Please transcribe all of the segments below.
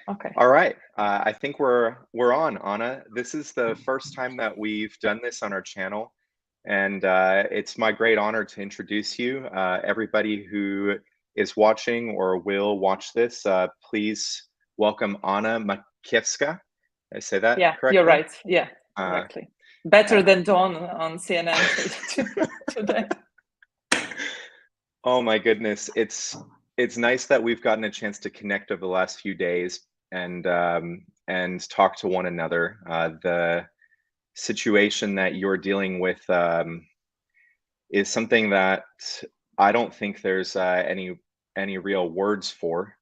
Okay. All right. I think we're on, Anna. This is the first time that we've done this on our channel, and it's my great honor to introduce you. Everybody who is watching or will watch this, please welcome Anna Makievska. Did I say that Yeah, correctly? you're right. Yeah, correctly. Better than Dawn on CNN today. Oh my goodness, it's nice that we've gotten a chance to connect over the last few days and talk to one another. The situation that you're dealing with is something that I don't think there's any real words for.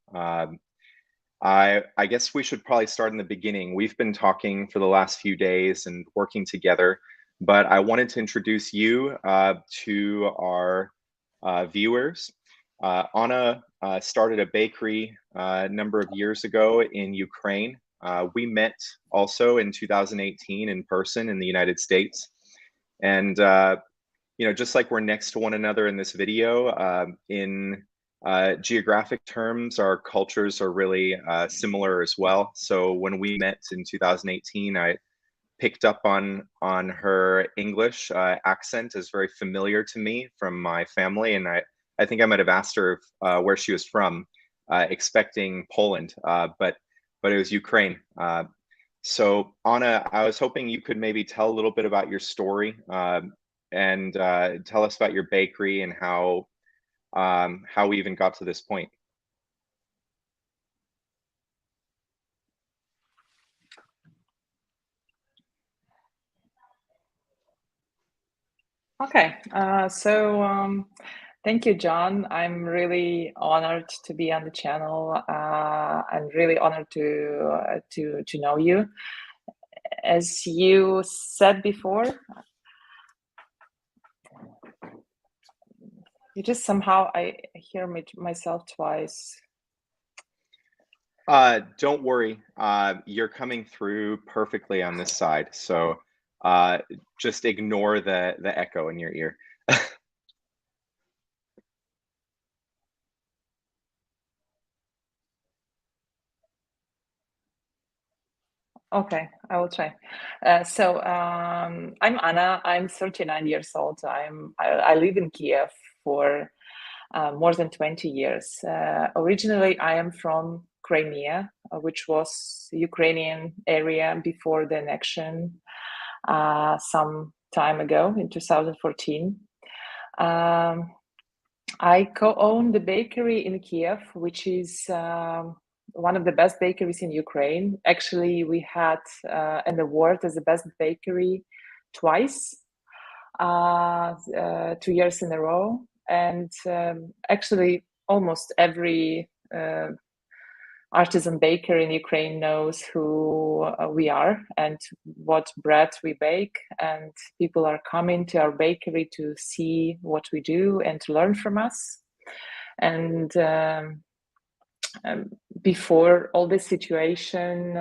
I guess we should probably start in the beginning. We've been talking for the last few days and working together, but I wanted to introduce you to our viewers. Anna started a bakery a number of years ago in Ukraine. We met also in 2018 in person in the United States. And, just like we're next to one another in this video, in geographic terms, our cultures are really similar as well. So when we met in 2018, I picked up on her English accent is very familiar to me from my family, and I think I might have asked her if, where she was from, expecting Poland, but it was Ukraine. So Anna, I was hoping you could maybe tell a little bit about your story and tell us about your bakery and how we even got to this point. Okay, thank you, John. I'm really honored to be on the channel. I'm really honored to know you. As you said before, you just somehow I hear myself twice. Don't worry, you're coming through perfectly on this side, so just ignore the echo in your ear. Okay, I will try. I'm Anna. I'm 39 years old. I live in Kyiv for more than 20 years. Originally, I am from Crimea, which was Ukrainian area before the annexion some time ago in 2014. I co-own the bakery in Kyiv, which is one of the best bakeries in Ukraine. Actually, we had an award as the best bakery twice, 2 years in a row. And actually, almost every artisan baker in Ukraine knows who we are and what bread we bake. And people are coming to our bakery to see what we do and to learn from us. And before all this situation,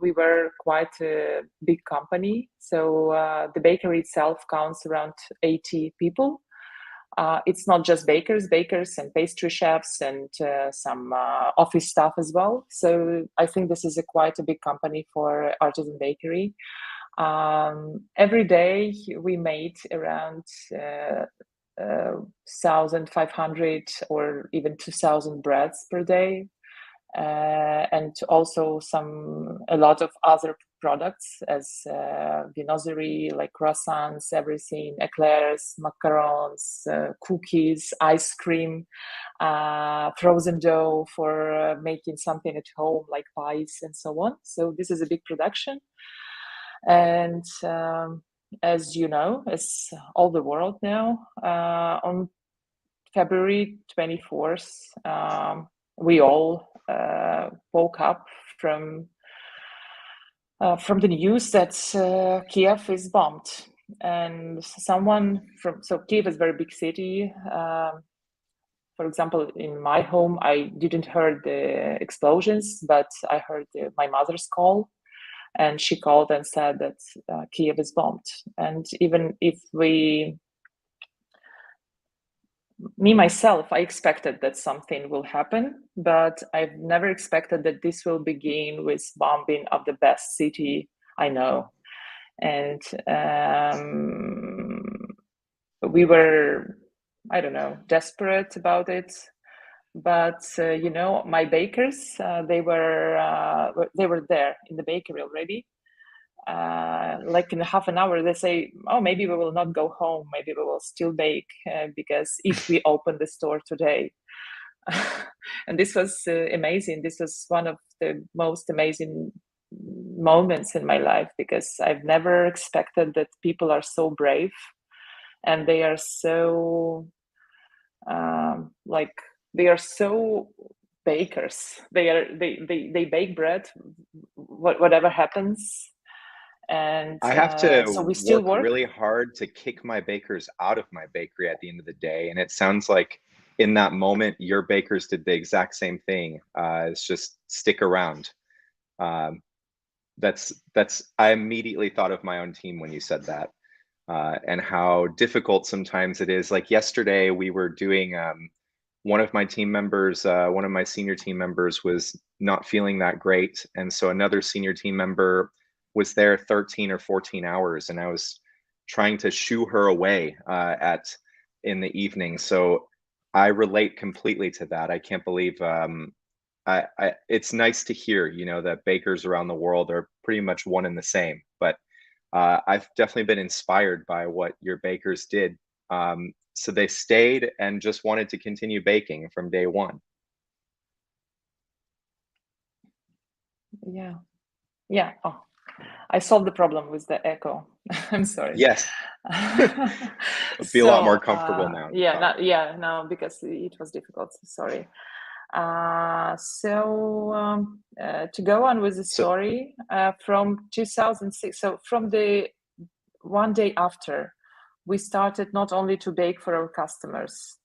we were quite a big company. So the bakery itself counts around 80 people. It's not just bakers and pastry chefs and some office staff as well. So I think this is quite a big company for artisan bakery. Every day we made around 1,500 or even 2,000 breads per day. And also a lot of other products as viennoiserie, like croissants, everything, eclairs, macarons, cookies, ice cream, frozen dough for making something at home like pies and so on. So this is a big production. And as you know, as all the world know, on February 24th, we all woke up from the news that Kyiv is bombed, and Kyiv is a very big city. For example, in my home, I didn't hear the explosions, but I heard my mother's call, and she called and said that Kyiv is bombed. And even if we me myself, I expected that something will happen, but I've never expected that this will begin with bombing of the best city I know. And we were, I don't know, desperate about it. But my bakers, they were there in the bakery already. Like in half an hour, they say, "Oh, maybe we will not go home. Maybe we will still bake because if we open the store today." And this was amazing. This was one of the most amazing moments in my life because I've never expected that people are so brave and they are so they are so bakers. They bake bread whatever happens. And I have to so we still work work. really hard to kick my bakers out of my bakery at the end of the day. And it sounds like in that moment, your bakers did the exact same thing. It's just stick around. Um, I immediately thought of my own team when you said that, and how difficult sometimes it is. Like yesterday, we were doing, one of my team members, one of my senior team members was not feeling that great. And so another senior team member was there 13 or 14 hours, and I was trying to shoo her away in the evening. So I relate completely to that. I can't believe it's nice to hear, that bakers around the world are pretty much one and the same. But I've definitely been inspired by what your bakers did. So they stayed and just wanted to continue baking from day one. Yeah. Oh, I solved the problem with the echo. I'm sorry. Yes, I'll be a lot more So comfortable now to talk. no, because it was difficult. Sorry. To go on with the So story, from 2006, so from the one day after, we started not only to bake for our customers,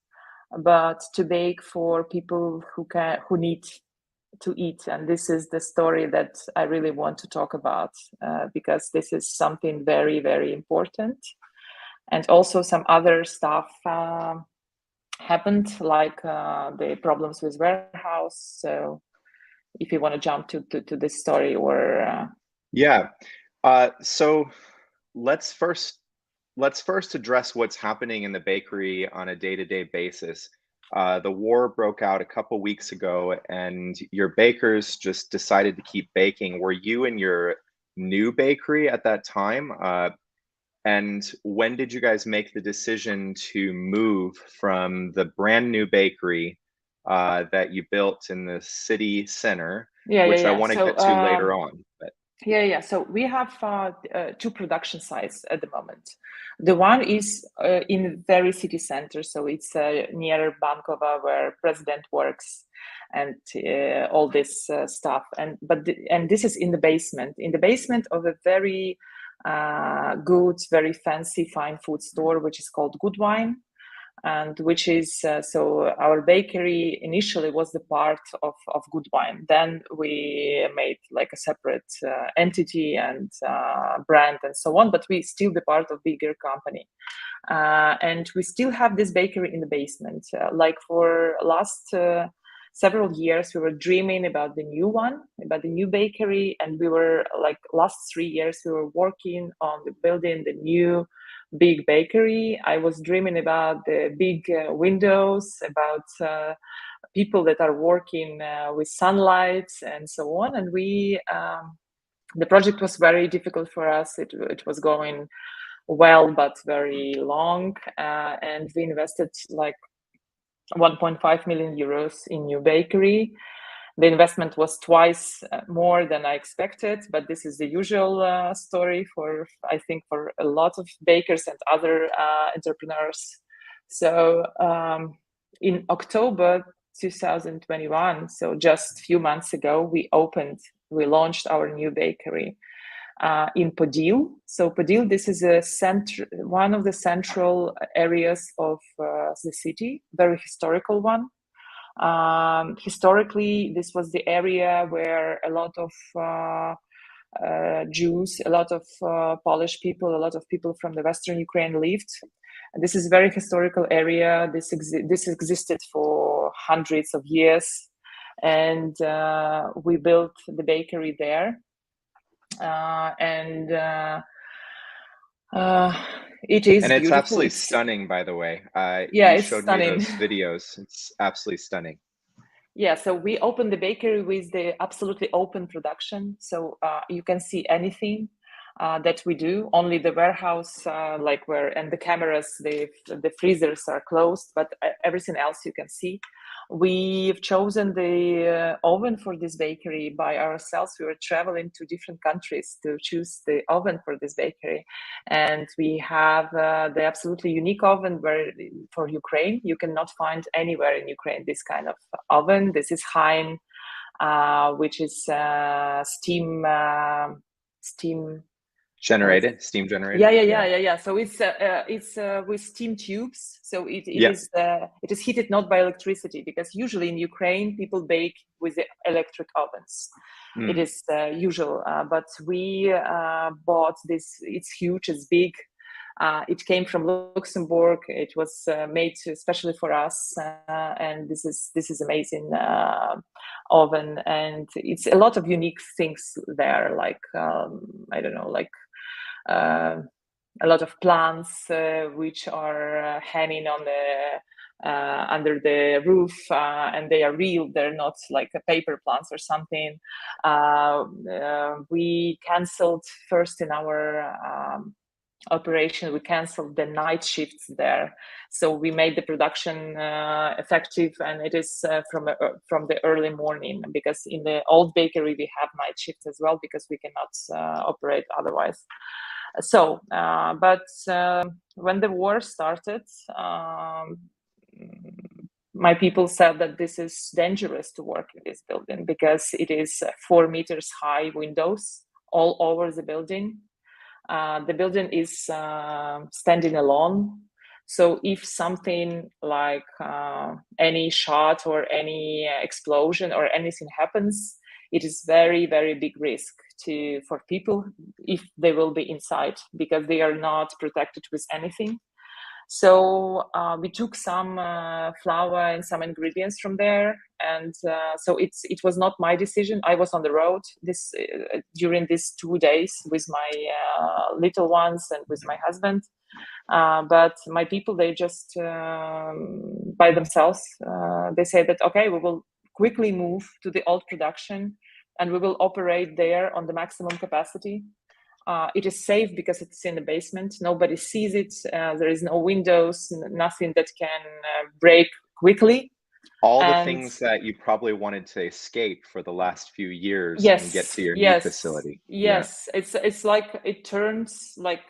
but to bake for people who need to eat. And this is the story that I really want to talk about, because this is something very, very important. And also some other stuff happened, like the problems with warehouse. So if you want to jump to this story, or yeah, so let's first address what's happening in the bakery on a day-to-day basis. The war broke out a couple weeks ago, and your bakers just decided to keep baking. Were you in your new bakery at that time? And when did you guys make the decision to move from the brand new bakery that you built in the city center, which I yeah. want to So get to later on? But yeah. So we have two production sites at the moment. The one is in very city center, so it's near Bankova, where president works, and all this stuff. And this is in the basement of a very good, very fancy, fine food store, which is called Good Wine, and which is so our bakery initially was the part of Good Wine. Then we made like a separate entity and brand and so on, but we still the part of bigger company. And we still have this bakery in the basement. Like for last several years, we were dreaming about the new one, about the new bakery, and we were like last 3 years we were working on the building the new big bakery. I was dreaming about the big windows, about people that are working with sunlight and so on. And the project was very difficult for us. It was going well, but very long. And we invested like 1.5 million euros in new bakery. The investment was twice more than I expected, but this is the usual story for, I think, for a lot of bakers and other entrepreneurs. So in October 2021, so just a few months ago, we launched our new bakery in Podil. So Podil, this is one of the central areas of the city, very historical one. Historically, this was the area where a lot of Jews, a lot of Polish people, a lot of people from the Western Ukraine lived. This is a very historical area. This existed for hundreds of years, and we built the bakery there. It is And it's beautiful. absolutely stunning, by the way. Yeah, you it's showed me stunning. those videos. It's absolutely stunning. Yeah, so we opened the bakery with the absolutely open production, so you can see anything that we do. Only the warehouse, like and the cameras, the freezers are closed, but everything else you can see. We've chosen the oven for this bakery by ourselves. We were traveling to different countries to choose the oven for this bakery, and we have the absolutely unique oven for Ukraine. You cannot find anywhere in Ukraine this kind of oven. This is Hein, which is steam Generated, steam generated. Yeah. So it's with steam tubes. So it is heated not by electricity, because usually in Ukraine people bake with the electric ovens. It is usual, but we bought this. It's huge. It's big. It came from Luxembourg. It was made especially for us, and this is amazing oven, and it's a lot of unique things there, like I don't know, like a lot of plants which are hanging on the under the roof, and they are real. They're not like a paper plants or something. We canceled first in our operation. We canceled the night shifts there, so we made the production effective, and it is from the early morning, because in the old bakery we have night shifts as well, because we cannot operate otherwise. So but when the war started, my people said that this is dangerous to work in this building, because it is 4 meters high windows all over the building. The building is standing alone. So if something like any shot or any explosion or anything happens, it is very, very big risk for people if they will be inside, because they are not protected with anything. So we took some flour and some ingredients from there, and so it was not my decision. I was on the road during these 2 days with my little ones and with my husband. But my people, they just by themselves, they say that, okay, we will quickly move to the old production and we will operate there on the maximum capacity. It is safe because it's in the basement. Nobody sees it. There is no windows, nothing that can break quickly. All the things that you probably wanted to escape for the last few years and get to your new facility. Yes, it's like it turns like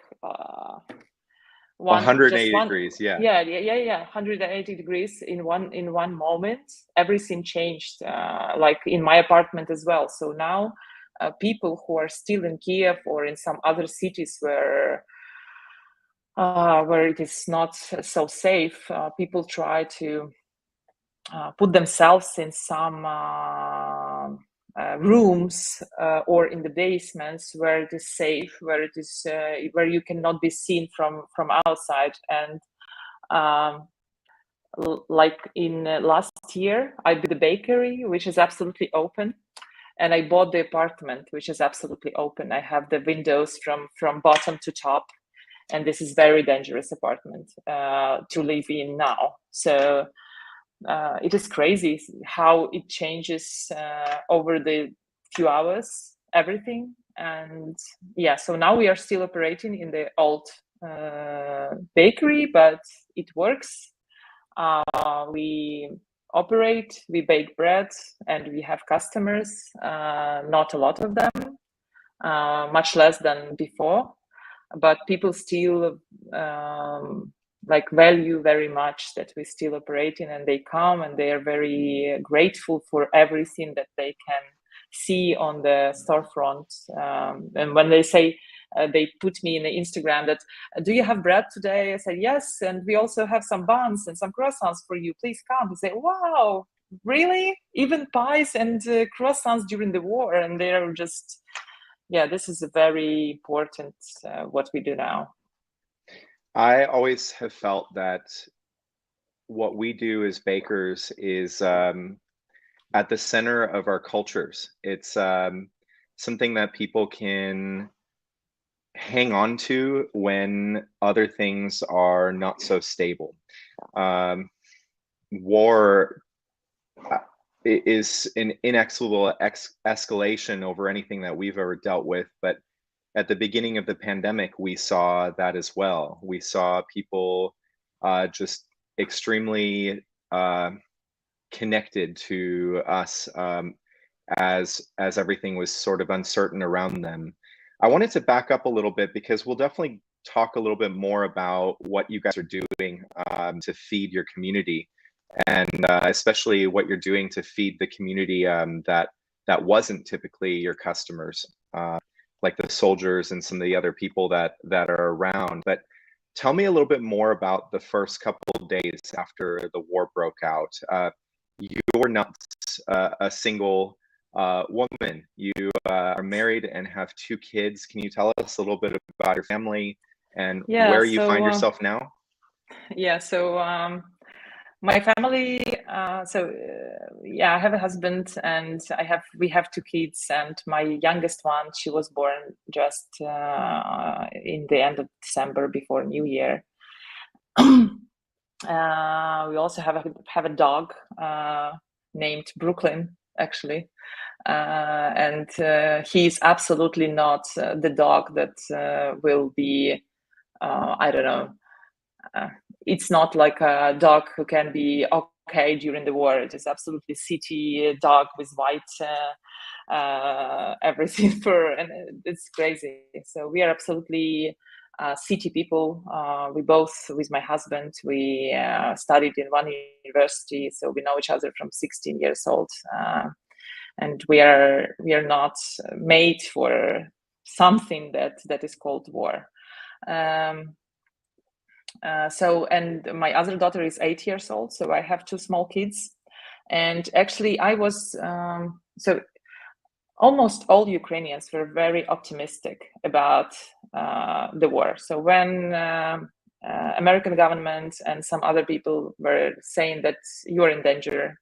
180 degrees. Yeah, 180 degrees in one moment. Everything changed, like in my apartment as well. So now people who are still in Kyiv or in some other cities where it is not so safe, people try to put themselves in some rooms or in the basements where it is safe, where it is where you cannot be seen from outside. And like in last year, I built the bakery, which is absolutely open, and I bought the apartment, which is absolutely open. I have the windows from bottom to top, and this is very dangerous apartment to live in now. So it is crazy how it changes over the few hours, everything. And yeah, so now we are still operating in the old bakery, but it works. We operate, we bake bread, and we have customers, not a lot of them, much less than before, but people still like value very much that we still operating, and they come and they are very grateful for everything that they can see on the storefront. And when they say, they put me in the Instagram that, do you have bread today? I say, yes, and we also have some buns and some croissants for you. Please come. They say, wow, really? Even pies and croissants during the war? And they are just, yeah, this is a very important what we do now. I always have felt that what we do as bakers is at the center of our cultures. It's something that people can hang on to when other things are not so stable. Um, War is an inexorable escalation over anything that we've ever dealt with. But at the beginning of the pandemic, we saw that as well. We saw people just extremely connected to us as everything was sort of uncertain around them. I wanted to back up a little bit because we'll definitely talk a little bit more about what you guys are doing to feed your community, and especially what you're doing to feed the community that wasn't typically your customers, like the soldiers and some of the other people that are around. But tell me a little bit more about the first couple of days after the war broke out. You're not a single woman. You are married and have 2 kids. Can you tell us a little bit about your family and Yeah, where you find yourself now? yeah, so my family, yeah, I have a husband and we have 2 kids, and my youngest one, she was born just in the end of December before New Year. We also have a dog named Brooklyn, actually, and he's absolutely not the dog that will be, I don't know. It's not like a dog who can be okay during the war. It is absolutely city dog with white everything fur, and it's crazy. So we are absolutely city people. We both, with my husband, we studied in one university, so we know each other from 16 years old, and we are not made for something that is called war. And my other daughter is 8 years old, so I have 2 small kids. And actually, I was so almost all Ukrainians were very optimistic about the war. So when American government and some other people were saying that you're in danger,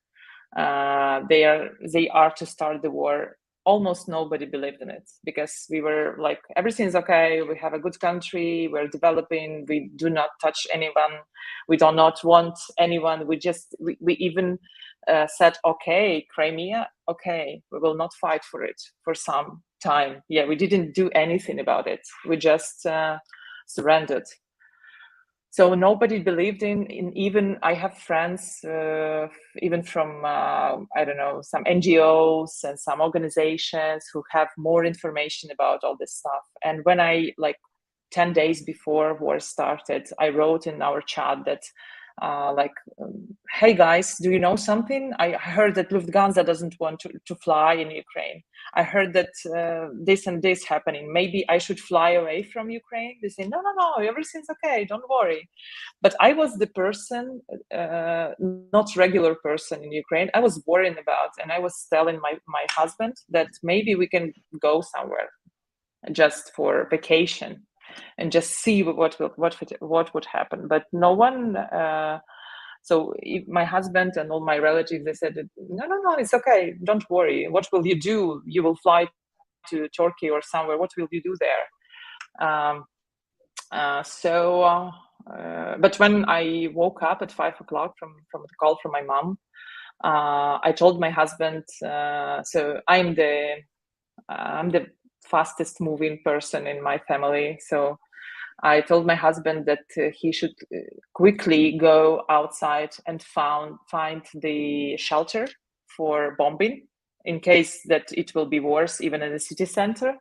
they are to start the war, almost nobody believed in it, because we were like, everything's okay, we have a good country, we're developing, we do not touch anyone, we do not want anyone, we even said, okay, Crimea, okay, we will not fight for it for some time. Yeah, we didn't do anything about it, we just surrendered. So nobody believed in even I have friends, even from, I don't know, some NGOs and some organizations who have more information about all this stuff. And when I, like 10 days before war started, I wrote in our chat that, hey guys, do you know something? I heard that Lufthansa doesn't want to fly in Ukraine. I heard that this and this happening. Maybe I should fly away from Ukraine. They say, no, everything's okay, don't worry. But I was the person, not regular person in Ukraine, I was worrying about, and I was telling my husband that maybe we can go somewhere just for vacation and just see what would happen. But no one. So my husband and all my relatives, they said, no, it's okay, don't worry. What will you do? You will fly to Turkey or somewhere. What will you do there? But when I woke up at 5 o'clock from the call from my mom, I told my husband. So I'm the fastest moving person in my family. So I told my husband that he should quickly go outside and find the shelter for bombing in case that it will be worse, even in the city center.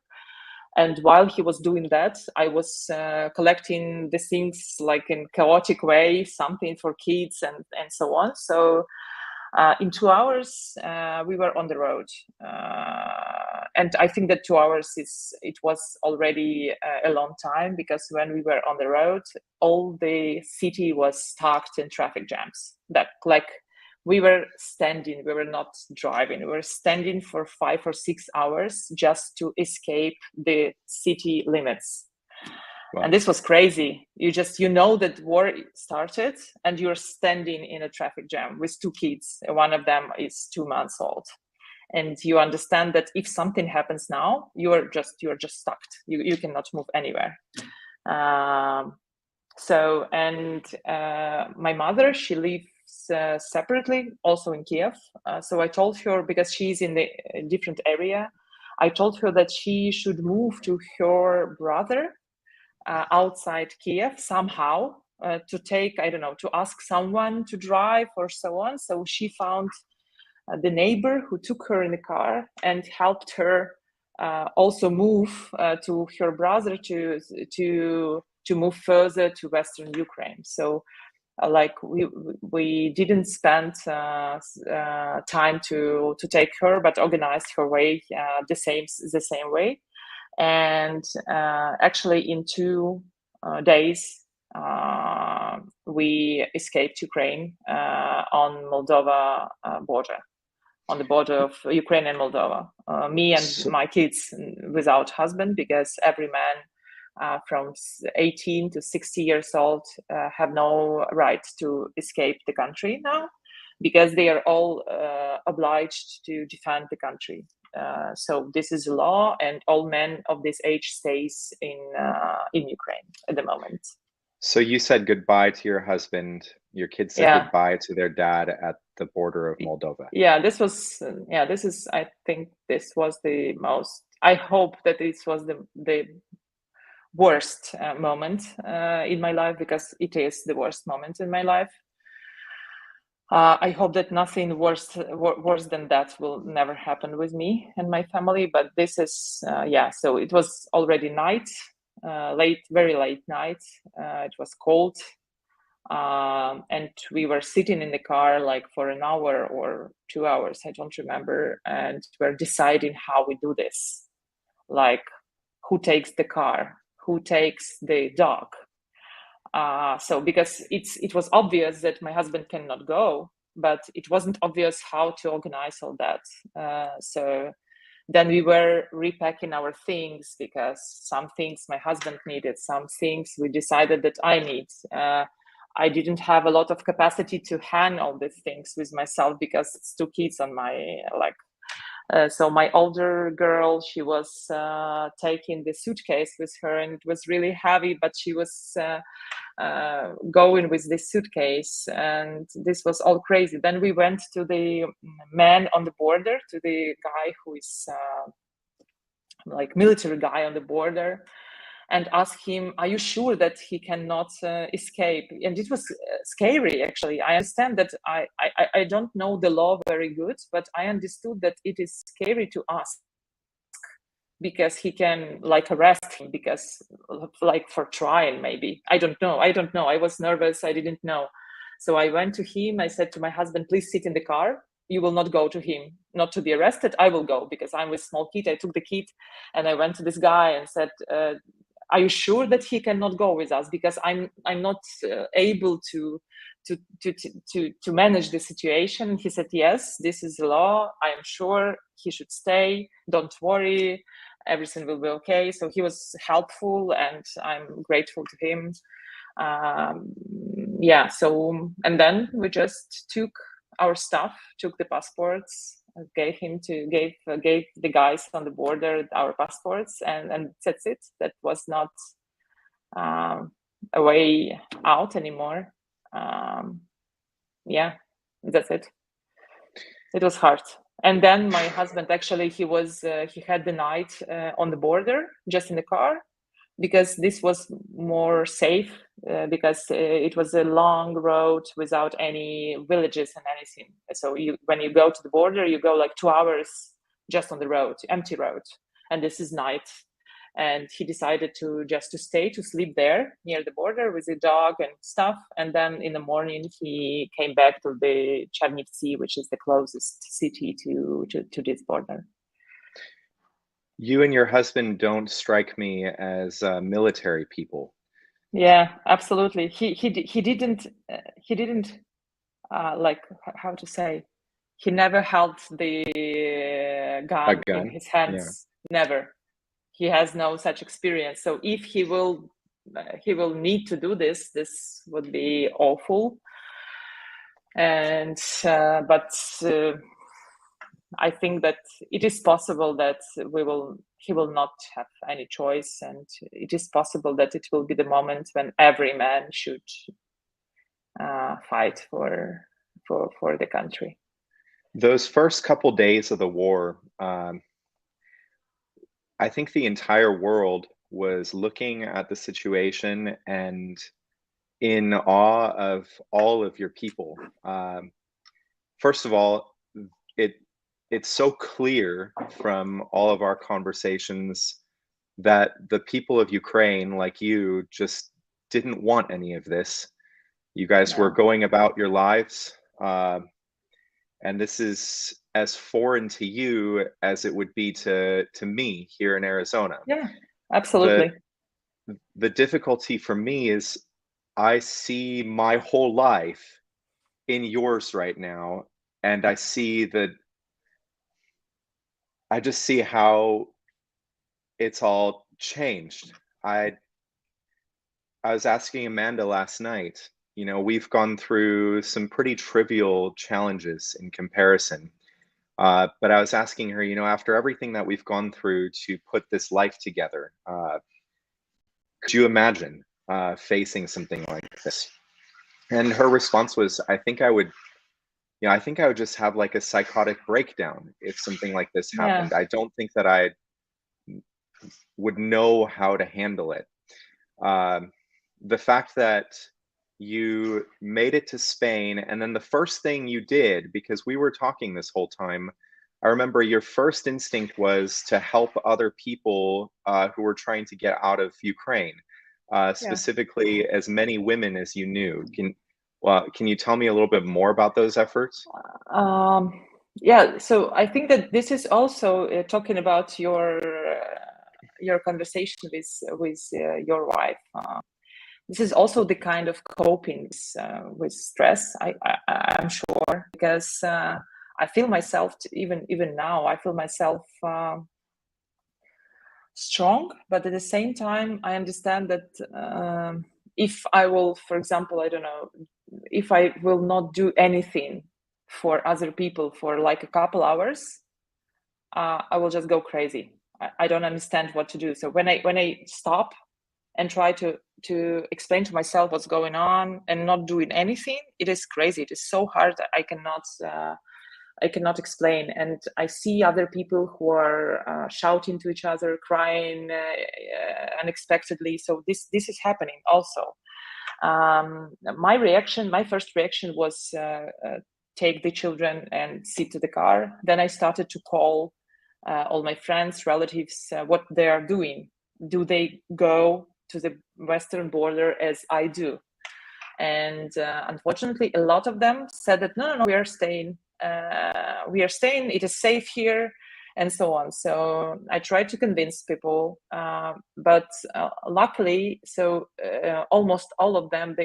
And while he was doing that, I was collecting the things like in chaotic way, something for kids and so on. So in 2 hours, we were on the road. And I think that 2 hours it was already a long time, because when we were on the road, all the city was stuck in traffic jams. That, like, we were standing, we were not driving, we were standing for 5 or 6 hours just to escape the city limits. Wow. And this was crazy. You know that war started and you're standing in a traffic jam with two kids. One of them is 2 months old. And you understand that if something happens now, you're just stuck. You cannot move anywhere. My mother, she lives separately, also in Kyiv. So I told her, because she's in a different area, I told her that she should move to her brother outside Kyiv somehow, to take, I don't know, to ask someone to drive or so on. So she found the neighbor who took her in the car and helped her also move to her brother to move further to Western Ukraine. So like we didn't spend time to take her, but organized her way the same way. And actually in 2 days we escaped Ukraine on Moldova border, on the border of Ukraine and Moldova. Me and my kids without husband, because every man from 18 to 60 years old have no right to escape the country now, because they are all obliged to defend the country. So this is a law, and all men of this age stays in Ukraine at the moment. So you said goodbye to your husband. Your kids said goodbye to their dad at the border of Moldova. This is, I think this was the most, I hope that this was the worst moment in my life, because it is the worst moment in my life. I hope that nothing worse than that will never happen with me and my family. But this is, so it was already night, very late night. It was cold. And we were sitting in the car like for an hour or 2 hours, I don't remember. And we're deciding how we do this. Like, who takes the car? Who takes the dog? So because it was obvious that my husband cannot go, but it wasn't obvious how to organize all that. So then we were repacking our things, because some things my husband needed, some things we decided that I need. I didn't have a lot of capacity to handle all these things with myself, because it's 2 kids on my so my older girl, she was taking the suitcase with her, and it was really heavy, but she was going with this suitcase, and this was all crazy. Then we went to the man on the border, to the guy who is like military guy on the border, and asked him, are you sure that he cannot escape? And it was scary, actually. I understand that I don't know the law very good, but I understood that it is scary to ask, because he can like arrest him, because like for trial maybe. I don't know. I was nervous. I didn't know. So I went to him. I said to my husband, please sit in the car. You will not go to him, not to be arrested. I will go, because I'm with small kid. I took the kid and I went to this guy and said, are you sure that he cannot go with us? Because I'm not able to manage the situation. He said, yes, this is the law. I am sure he should stay. Don't worry, everything will be okay. So he was helpful, and I'm grateful to him. So, and then we just took our stuff, took the passports, gave the guys on the border our passports, and that's it. That was not a way out anymore. That's it. It was hard. And then my husband, actually, he had the night on the border, just in the car, because this was more safe, because it was a long road without any villages and anything. So when you go to the border, you go like 2 hours just on the road, empty road, and this is night. And he decided to sleep there near the border with the dog and stuff. And then in the morning, he came back to the Chernivtsi, which is the closest city to this border. You and your husband don't strike me as military people. Yeah, absolutely. He didn't like, how to say, he never held the gun in his hands. Yeah. Never. He has no such experience. So if he will he will need to do this. This would be awful. And but I think that it is possible that he will not have any choice, and it is possible that it will be the moment when every man should fight for the country. Those first couple days of the war, I think the entire world was looking at the situation and in awe of all of your people. First of all, it's so clear from all of our conversations that the people of Ukraine, like you, just didn't want any of this. You guys were going about your lives, and this is as foreign to you as it would be to me here in Arizona. Yeah, absolutely. The difficulty for me is I see my whole life in yours right now, and I just see how it's all changed. I was asking Amanda last night, you know, we've gone through some pretty trivial challenges in comparison. But I was asking her, you know, after everything that we've gone through to put this life together, could you imagine facing something like this? And her response was, I think I would just have like a psychotic breakdown if something like this happened. I don't think that I would know how to handle it. The fact that you made it to Spain, and then the first thing you did, because we were talking this whole time, I remember your first instinct was to help other people who were trying to get out of Ukraine, specifically as many women as you knew. Can you tell me a little bit more about those efforts? Yeah, so I think that this is also talking about your conversation with your wife. This is also the kind of coping with stress. I'm sure, because I feel myself even now. I feel myself strong, but at the same time, I understand that if I will, for example, I don't know, if I will not do anything for other people for like a couple hours, I will just go crazy. I don't understand what to do. So when I stop and try to explain to myself what's going on and not doing anything, it is crazy. It is so hard that I cannot explain. And I see other people who are shouting to each other, crying unexpectedly. So this is happening also. My first reaction was take the children and sit to the car. Then I started to call all my friends, relatives, what they are doing. Do they go to the western border as I do? And unfortunately, a lot of them said that no, we are staying. It is safe here, and so on. So I tried to convince people, but luckily, so almost all of them,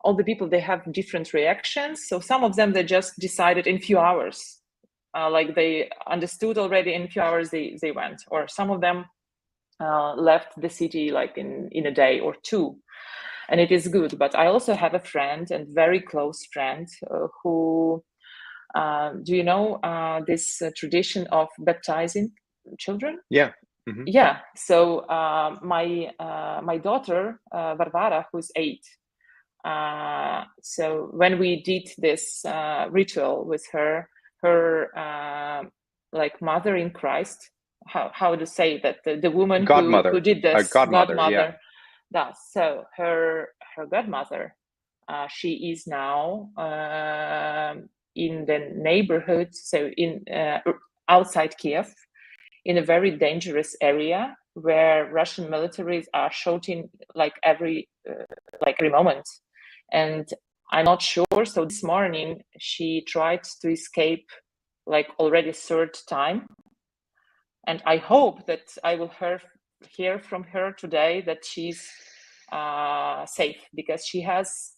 all the people, they have different reactions. So some of them, they just decided in few hours, like they understood already in a few hours they went, or some of them left the city like in a day or two. And it is good. But I also have a friend, and very close friend, who, do you know this tradition of baptizing children? Yeah. Mm-hmm. Yeah. So my daughter, Varvara, who's 8, so when we did this ritual with her like mother in Christ, how to say that, the woman who did this, godmother. Yeah. So her godmother, she is now in the neighborhood, so in outside Kyiv, in a very dangerous area where Russian militaries are shooting like every moment, and I'm not sure. So this morning she tried to escape, like already third time, and I hope that I will hear from her today that she's safe, because she has.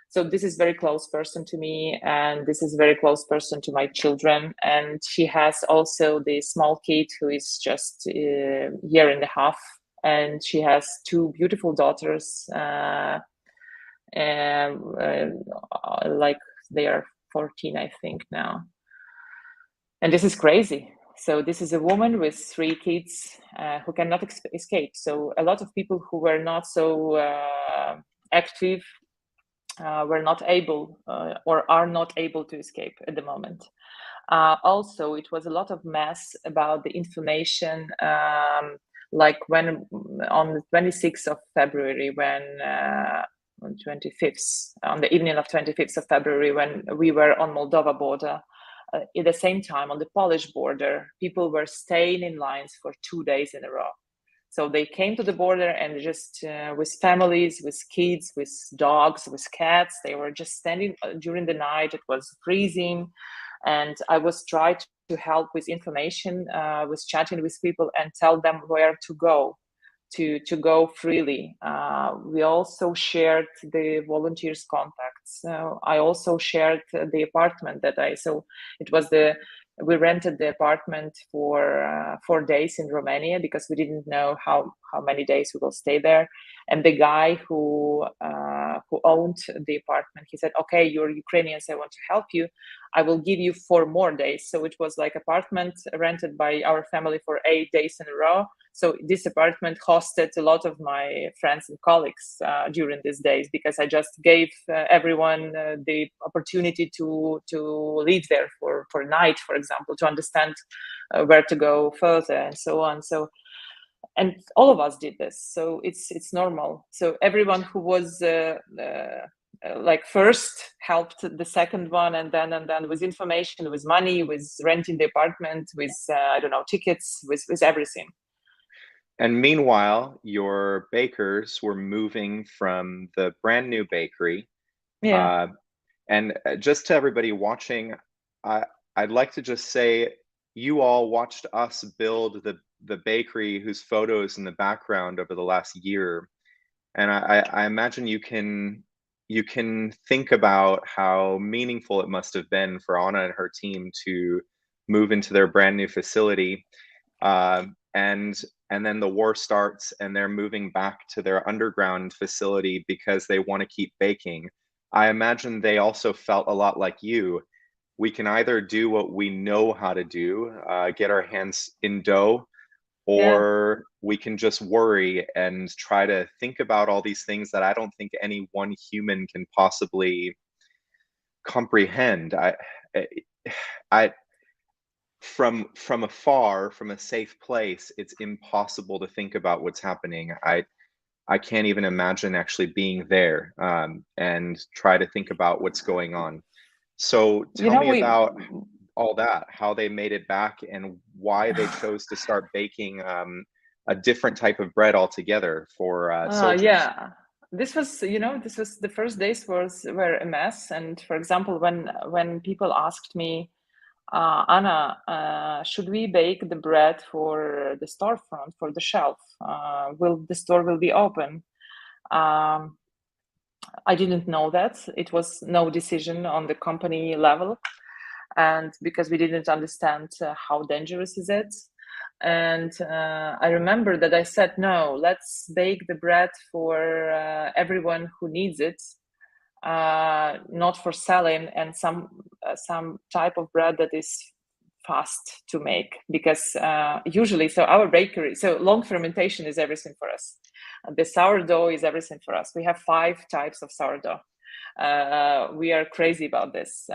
So this is very close person to me, and this is very close person to my children. And she has also the small kid who is just a year and a half. and she has two beautiful daughters, and like they are 14, I think now. And this is crazy. So this is a woman with three kids who cannot escape. So a lot of people who were not so active were not able or are not able to escape at the moment. Also, it was a lot of mess about the information, like when on the 26th of February, when on 25th, on the evening of 25th of February, when we were on Moldova border, at the same time on the Polish border, people were staying in lines for 2 days in a row. So they came to the border and just with families, with kids, with dogs, with cats, they were just standing during the night. It was freezing. And I was trying to help with information, with chatting with people and tell them where to go freely. We also shared the volunteers' contacts. I also shared the apartment so it was we rented the apartment for 4 days in Romania because we didn't know how many days we will stay there. And the guy who owned the apartment, he said, "Okay, you're Ukrainians, I want to help you. I will give you 4 more days." So it was like apartment rented by our family for 8 days in a row. So this apartment hosted a lot of my friends and colleagues during these days because I just gave everyone the opportunity to live there for a night, for example, to understand where to go further and so on. So, and all of us did this. So it's normal. So everyone who was like first helped the second one, and then with information, with money, with renting the apartment, with I don't know, tickets, with everything. And meanwhile, your bakers were moving from the brand new bakery. Yeah. And just to everybody watching, I'd like to just say you all watched us build the bakery whose photo is in the background over the last year. And I imagine you can think about how meaningful it must have been for Anna and her team to move into their brand new facility. And then the war starts and they're moving back to their underground facility because they want to keep baking. I imagine they also felt a lot like you. We can either do what we know how to do, get our hands in dough, or we can just worry and try to think about all these things that I don't think any one human can possibly comprehend. I from afar, from a safe place, it's impossible to think about what's happening. I can't even imagine actually being there and try to think about what's going on. So tell me about all that, how they made it back and why they chose to start baking a different type of bread altogether for soldiers. Yeah, this was the first days were a mess. And for example, when people asked me, Anna, should we bake the bread for the storefront, for the shelf? Will the store will be open? I didn't know that. It was no decision on the company level, and because we didn't understand how dangerous is it. And I remember that I said, no, let's bake the bread for everyone who needs it, not for selling, and some type of bread that is fast to make, because usually, so our bakery, so long fermentation is everything for us. The sourdough is everything for us. We have 5 types of sourdough. We are crazy about this.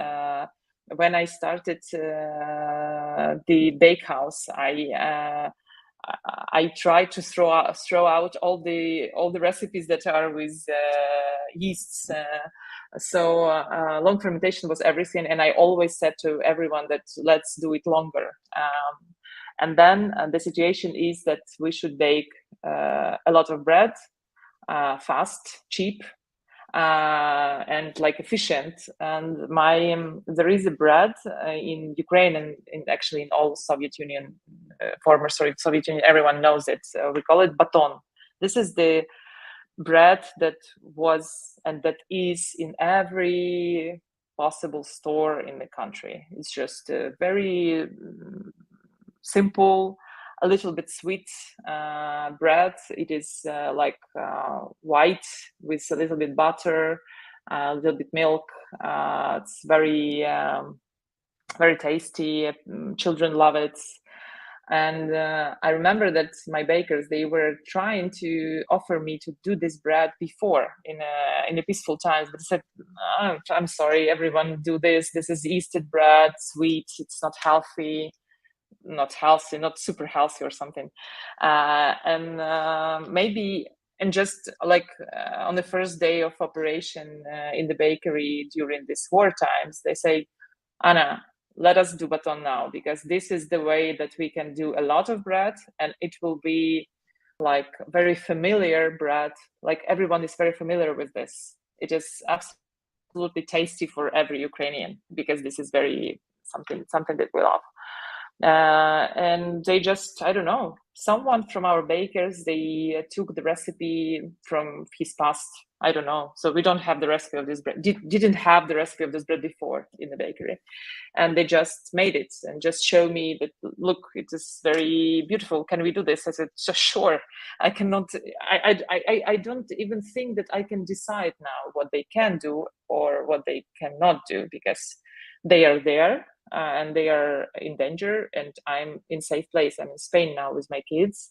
When I started the bakehouse, I tried to throw out all the recipes that are with yeasts. So long fermentation was everything, and I always said to everyone that let's do it longer. And then the situation is that we should bake a lot of bread, fast, cheap, and like efficient. And there is a bread in Ukraine and actually in all Soviet Union, former Soviet Union, everyone knows it. We call it baton. This is the bread that was and that is in every possible store in the country. It's just very simple, a little bit sweet bread. It is like white with a little bit butter, a little bit milk. It's very very tasty. Children love it. And I remember that my bakers, they were trying to offer me to do this bread before in a peaceful times, but I said, oh, I'm sorry, everyone do this. This is yeasted bread, sweet. It's not healthy, not super healthy or something. Maybe, and just like on the first day of operation in the bakery during this war times, they say, Anna, let us do baton now, because this is the way that we can do a lot of bread, and it will be like very familiar bread. Like everyone is very familiar with this. It is absolutely tasty for every Ukrainian, because this is very something that we love. And they just, I don't know, someone from our bakers, they took the recipe from his past. I don't know. So we don't have the recipe of this bread. Didn't have the recipe of this bread before in the bakery. And they just made it and just show me that, look, it is very beautiful. Can we do this? I said, so sure. I cannot, I don't even think that I can decide now what they can do or what they cannot do, because they are there. And they are in danger, and I'm in safe place. I'm in Spain now with my kids,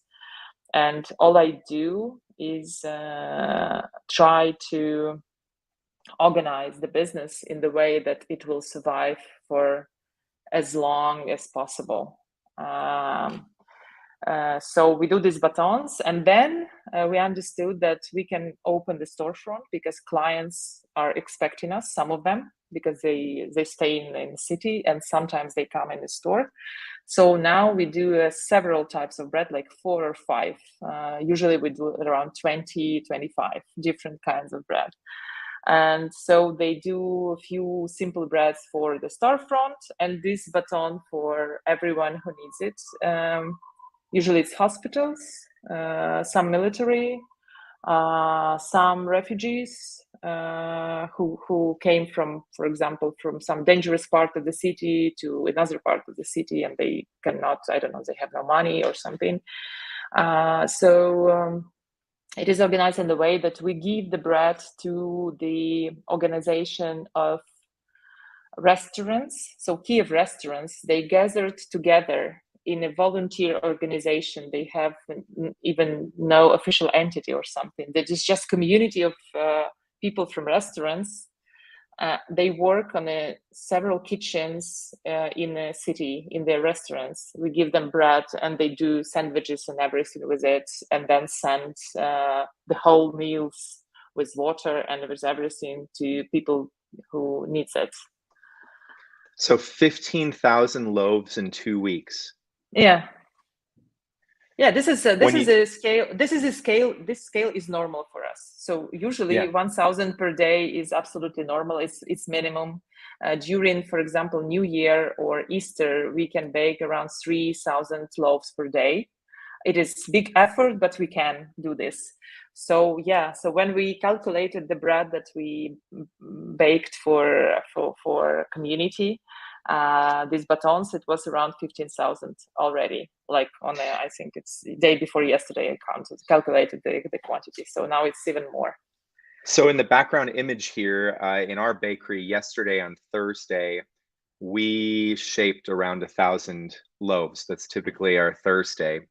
and all I do is try to organize the business in the way that it will survive for as long as possible. So we do these batons, and then we understood that we can open the storefront, because clients are expecting us, some of them, because they stay in the city, and sometimes they come in the store. So now we do several types of bread, like 4 or 5. Usually we do around 20, 25 different kinds of bread. And so they do a few simple breads for the storefront, and this baton for everyone who needs it. Usually it's hospitals, some military, some refugees who came from, for example, from some dangerous part of the city to another part of the city, and they cannot, I don't know, they have no money or something. It is organized in the way that we give the bread to the organization of restaurants. So Kyiv restaurants, they gathered together in a volunteer organization. They have even no official entity or something. That is just community of people from restaurants. They work on several kitchens in a city, in their restaurants. We give them bread, and they do sandwiches and everything with it, and then send the whole meals with water and with everything to people who needs it. So 15,000 loaves in 2 weeks. Yeah. This is a scale. This scale is normal for us. So usually 1,000 per day is absolutely normal. It's minimum. During, for example, New Year or Easter, we can bake around 3,000 loaves per day. It is big effort, but we can do this. So when we calculated the bread that we baked for community, these batons, it was around 15,000 already. Like I think it's the day before yesterday, I calculated the quantity. So now it's even more. So in the background image here, in our bakery yesterday on Thursday, we shaped around 1,000 loaves. That's typically our Thursday.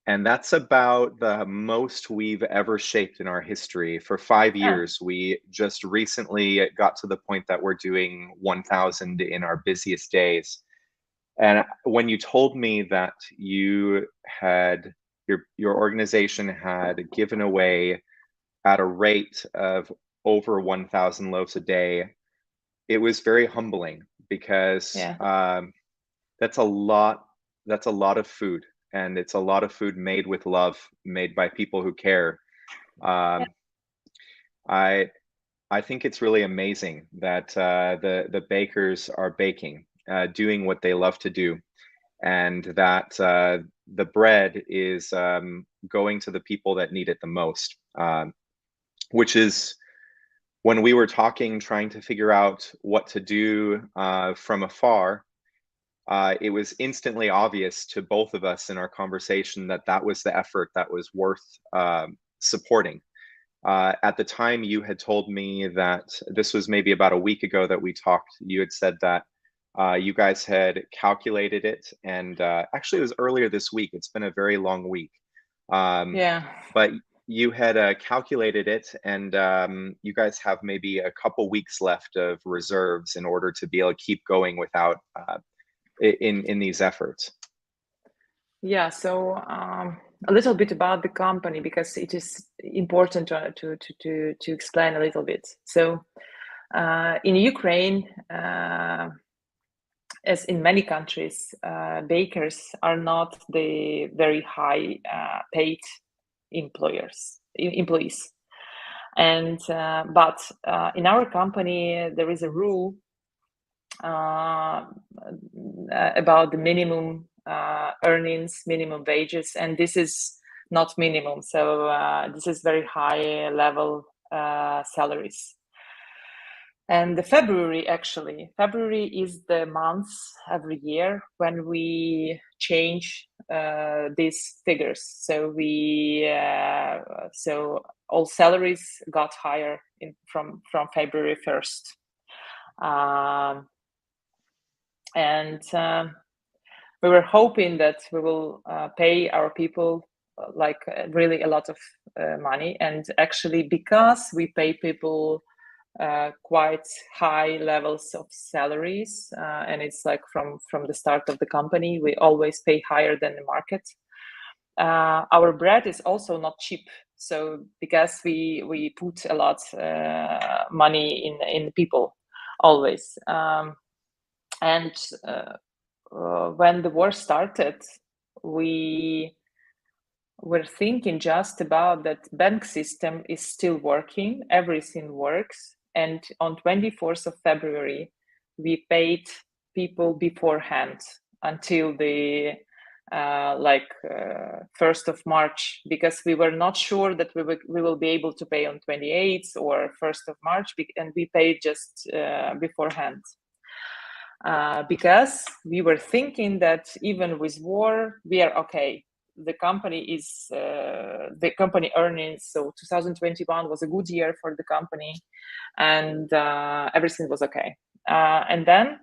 And that's about the most we've ever shaped in our history. For 5 years, we just recently got to the point that we're doing 1,000 in our busiest days. And when you told me that you had, your organization had given away at a rate of over 1,000 loaves a day, it was very humbling, because that's a lot of food. And it's a lot of food made with love, made by people who care. I think it's really amazing that the bakers are baking, doing what they love to do, and that the bread is going to the people that need it the most. Which is, when we were talking, trying to figure out what to do from afar, it was instantly obvious to both of us in our conversation that that was the effort that was worth supporting. At the time, you had told me that this was maybe about a week ago that we talked. You had said that you guys had calculated it, and actually, it was earlier this week. It's been a very long week. Yeah. But you had calculated it, and you guys have maybe a couple weeks left of reserves in order to be able to keep going without in these efforts. Yeah, so a little bit about the company, because it is important to explain a little bit. So in Ukraine, as in many countries, bakers are not the very high paid employees. And but in our company, there is a rule about the minimum earnings, minimum wages, and this is not minimum. So this is very high level salaries. And the February is the month every year when we change these figures. So so all salaries got higher from February 1st. And we were hoping that we will pay our people really a lot of money. And actually, because we pay people quite high levels of salaries, and it's like from the start of the company, we always pay higher than the market. Our bread is also not cheap. So because we put a lot money in people always. And when the war started, we were thinking just about that bank system is still working, everything works. And on 24th of February, we paid people beforehand until the 1st of March, because we were not sure that we will be able to pay on 28th or 1st of March, and we paid just beforehand. Because we were thinking that even with war, we are okay. The company earnings. So 2021 was a good year for the company, and everything was okay. And then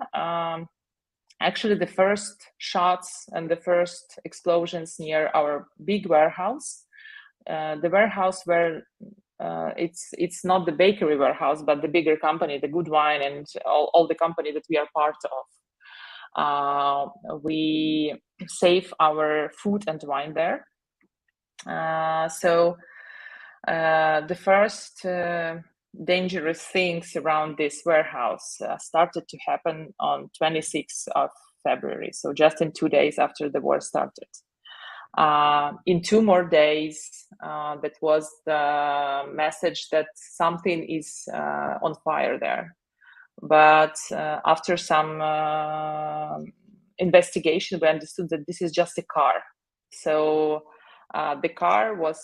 actually the first shots and the first explosions near our big warehouse, the warehouse where it's not the bakery warehouse, but the bigger company, the Good Wine, and all the company that we are part of. We save our food and wine there. So the first dangerous things around this warehouse started to happen on 26th of February. So just in 2 days after the war started. In 2 more days, that was the message that something is on fire there. But after some investigation, we understood that this is just a car. So the car was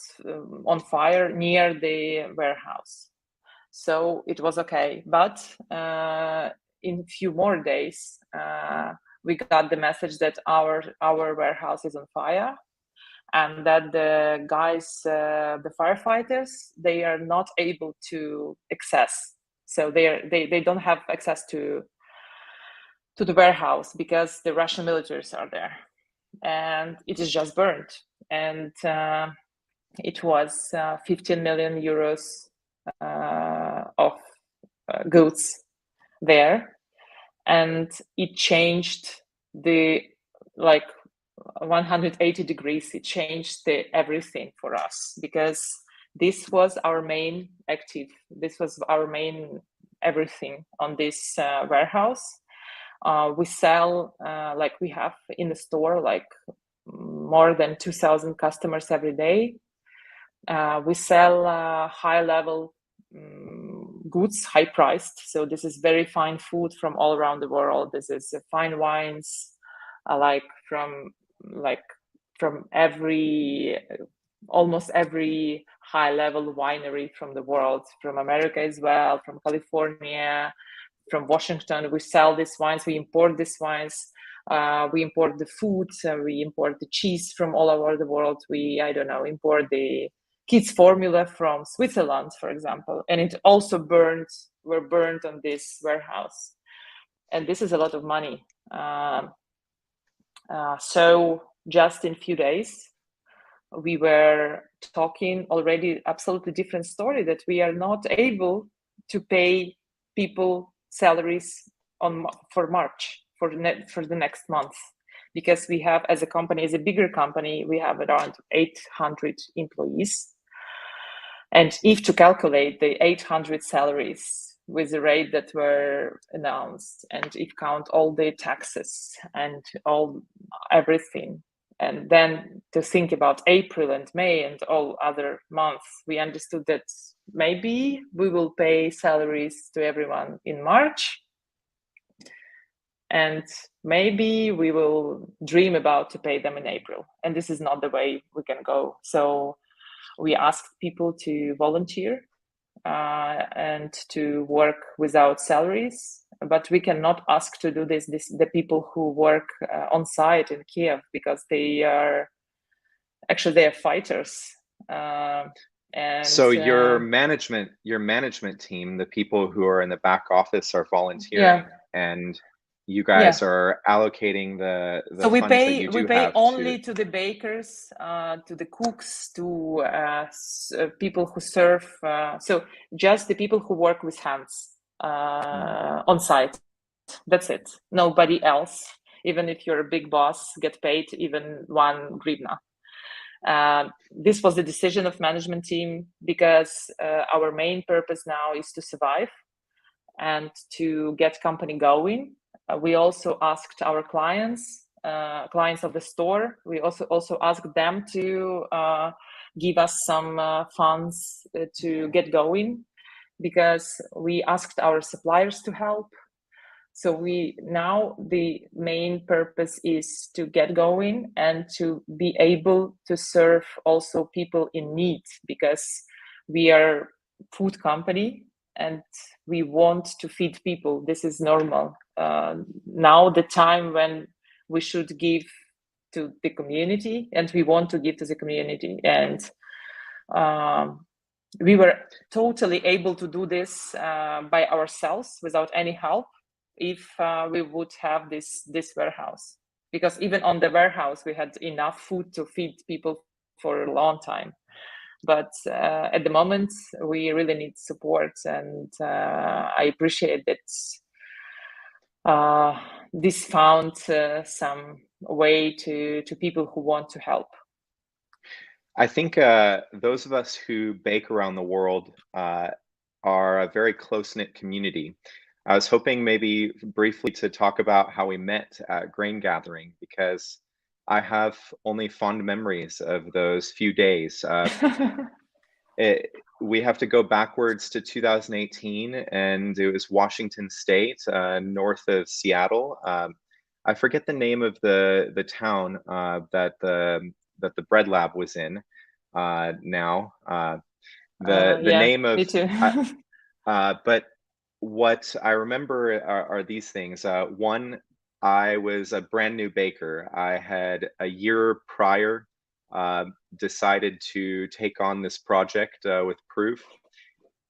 on fire near the warehouse. So it was okay. But in a few more days, we got the message that our warehouse is on fire, and that the guys, the firefighters, they are not able to access. So they don't have access to the warehouse because the Russian militaries are there, and it is just burned. And it was 15 million euros of goods there, and it changed the 180 degrees. It changed everything for us, because this was our main everything on this warehouse. We sell we have in the store more than 2,000 customers every day. We sell high level goods, high priced. So this is very fine food from all around the world. This is fine wines, from almost every high level winery from the world, from America as well, from California, from Washington. We sell these wines, we import these wines. We import the food, we import the cheese from all over the world. We, I don't know, import the kids formula from Switzerland, for example, and it also were burned on this warehouse. And this is a lot of money. So just in few days, we were talking already absolutely different story, that we are not able to pay people salaries for March, for the next month, because we have, as a company, as a bigger company, we have around 800 employees. And if to calculate the 800 salaries with the rate that were announced, and if count all the taxes and everything, and then to think about April and May and all other months, we understood that maybe we will pay salaries to everyone in March, and maybe we will dream about to pay them in April. And this is not the way we can go. So we asked people to volunteer and to work without salaries, but we cannot ask to do this the people who work on site in Kyiv, because they are fighters. And so your management team, the people who are in the back office, are volunteering, and you guys are allocating the so we funds pay, that you do we pay have only to the bakers, to the cooks, to people who serve. So just the people who work with hands on site. That's it. Nobody else. Even if you're a big boss, get paid even 1 hryvnia. This was the decision of management team, because our main purpose now is to survive and to get company going. We also asked our clients of the store, we also asked them to give us some funds to get going, because we asked our suppliers to help. So now the main purpose is to get going and to be able to serve also people in need, because we are food company and we want to feed people. This is normal. Now the time when we should give to the community, and we want to give to the community. And we were totally able to do this by ourselves without any help, if we would have this warehouse, because even on the warehouse we had enough food to feed people for a long time. But at the moment we really need support, and I appreciate that this found some way to people who want to help. I think those of us who bake around the world are a very close-knit community. I was hoping maybe briefly to talk about how we met at grain gathering, because I have only fond memories of those few days. We have to go backwards to 2018, and it was Washington State, north of Seattle. I forget the name of the town that the bread lab was in now. The name of me too. but what I remember are these things. One, I was a brand new baker. I had a year prior decided to take on this project with Proof.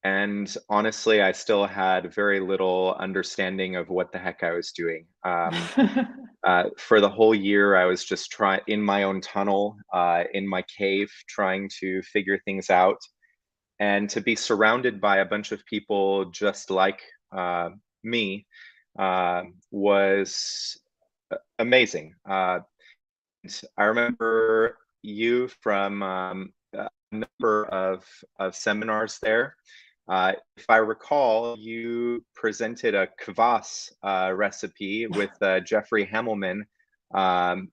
And honestly, I still had very little understanding of what the heck I was doing. For the whole year, I was just in my own tunnel, in my cave, trying to figure things out. And to be surrounded by a bunch of people just like me was amazing. I remember you from a number of seminars there. If I recall, you presented a kvass recipe with Jeffrey Hamelman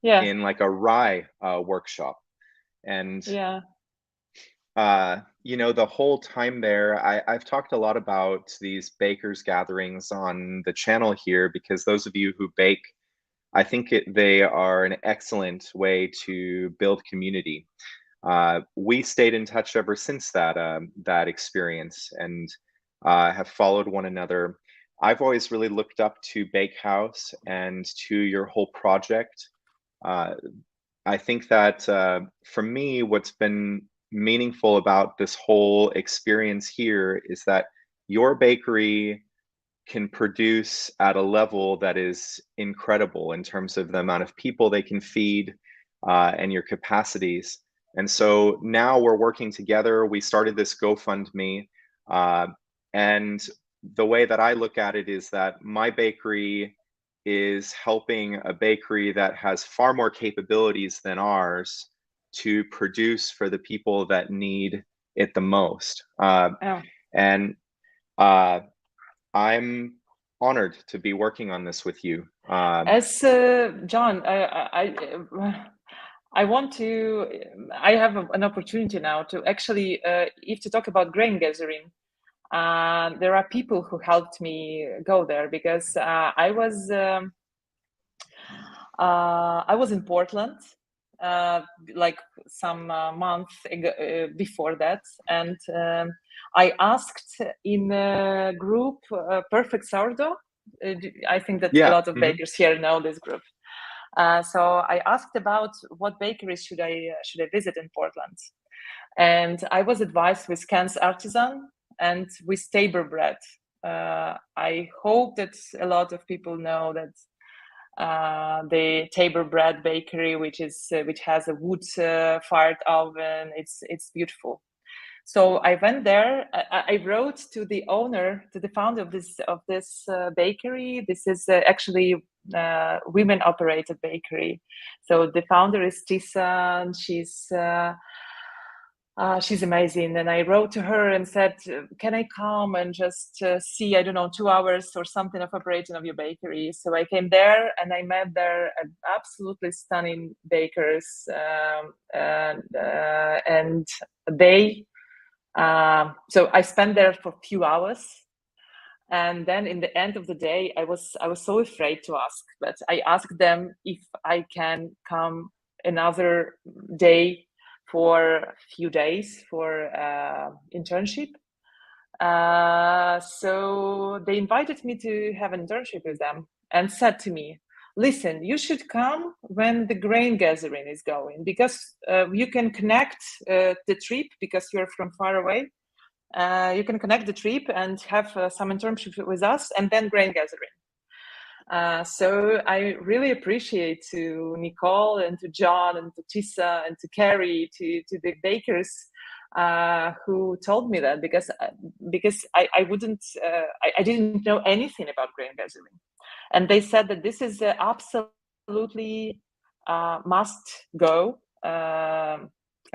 in like a rye workshop. And you know, the whole time there, I've talked a lot about these bakers gatherings on the channel here, because those of you who bake, I think they are an excellent way to build community. We stayed in touch ever since that experience, and have followed one another. I've always really looked up to Bakehouse and to your whole project. I think that for me, what's been meaningful about this whole experience here is that your bakery can produce at a level that is incredible in terms of the amount of people they can feed and your capacities. And so now we're working together. We started this GoFundMe, and the way that I look at it is that my bakery is helping a bakery that has far more capabilities than ours to produce for the people that need it the most. And I'm honored to be working on this with you. As John, I want to. I have an opportunity now to actually, if to talk about grain gathering. There are people who helped me go there because I was in Portland like some month before that, and I asked in a group Perfect Sourdough. I think that a lot of bakers here know this group. So I asked about what bakeries should I visit in Portland, and I was advised with Ken's Artisan and with Tabor Bread. I hope that a lot of people know that the Tabor Bread bakery, which has a wood fired oven. It's beautiful. So I went there. I wrote to the owner, to the founder of this bakery. This is actually women operated bakery. So the founder is Tisa, and she's amazing. And I wrote to her and said, can I come and just see, I don't know, 2 hours or something of operation of your bakery? So I came there and I met there absolutely stunning bakers. And they, so I spent there for a few hours. And then in the end of the day, I was so afraid to ask, but I asked them if I can come another day for a few days for internship. So they invited me to have an internship with them and said to me, listen, you should come when the grain gathering is going, because you can connect the trip because you're from far away. You can connect the trip and have some internship with us and then grain gathering. So I really appreciate to Nicole and to John and to Tisa and to Carrie, to the bakers who told me that, because I didn't know anything about grain gathering, and they said that this is absolutely must go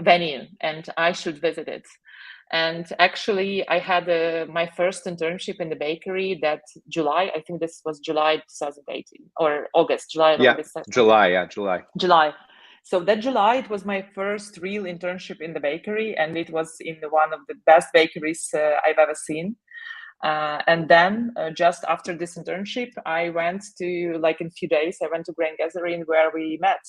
venue and I should visit it. And actually, I had my first internship in the bakery that July. I think this was July 2018 or August, July. Yeah, August, July. Yeah, July. July. So that July, it was my first real internship in the bakery, and it was in one of the best bakeries I've ever seen. And then just after this internship, I went to, like in a few days, I went to grain gathering where we met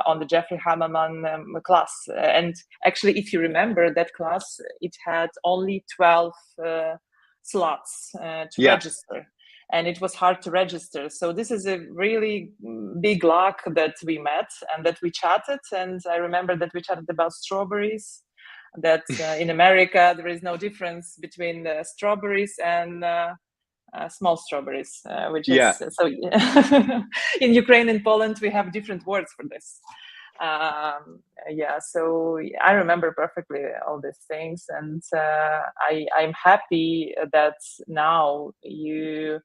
on the Jeffrey Hammerman class. And actually, if you remember that class, it had only 12 slots to register. And it was hard to register. So this is a really big luck that we met and that we chatted. And I remember that we chatted about strawberries, that in America, there is no difference between strawberries and small strawberries, which is so in Ukraine and Poland, we have different words for this. So I remember perfectly all these things. And I'm happy that now you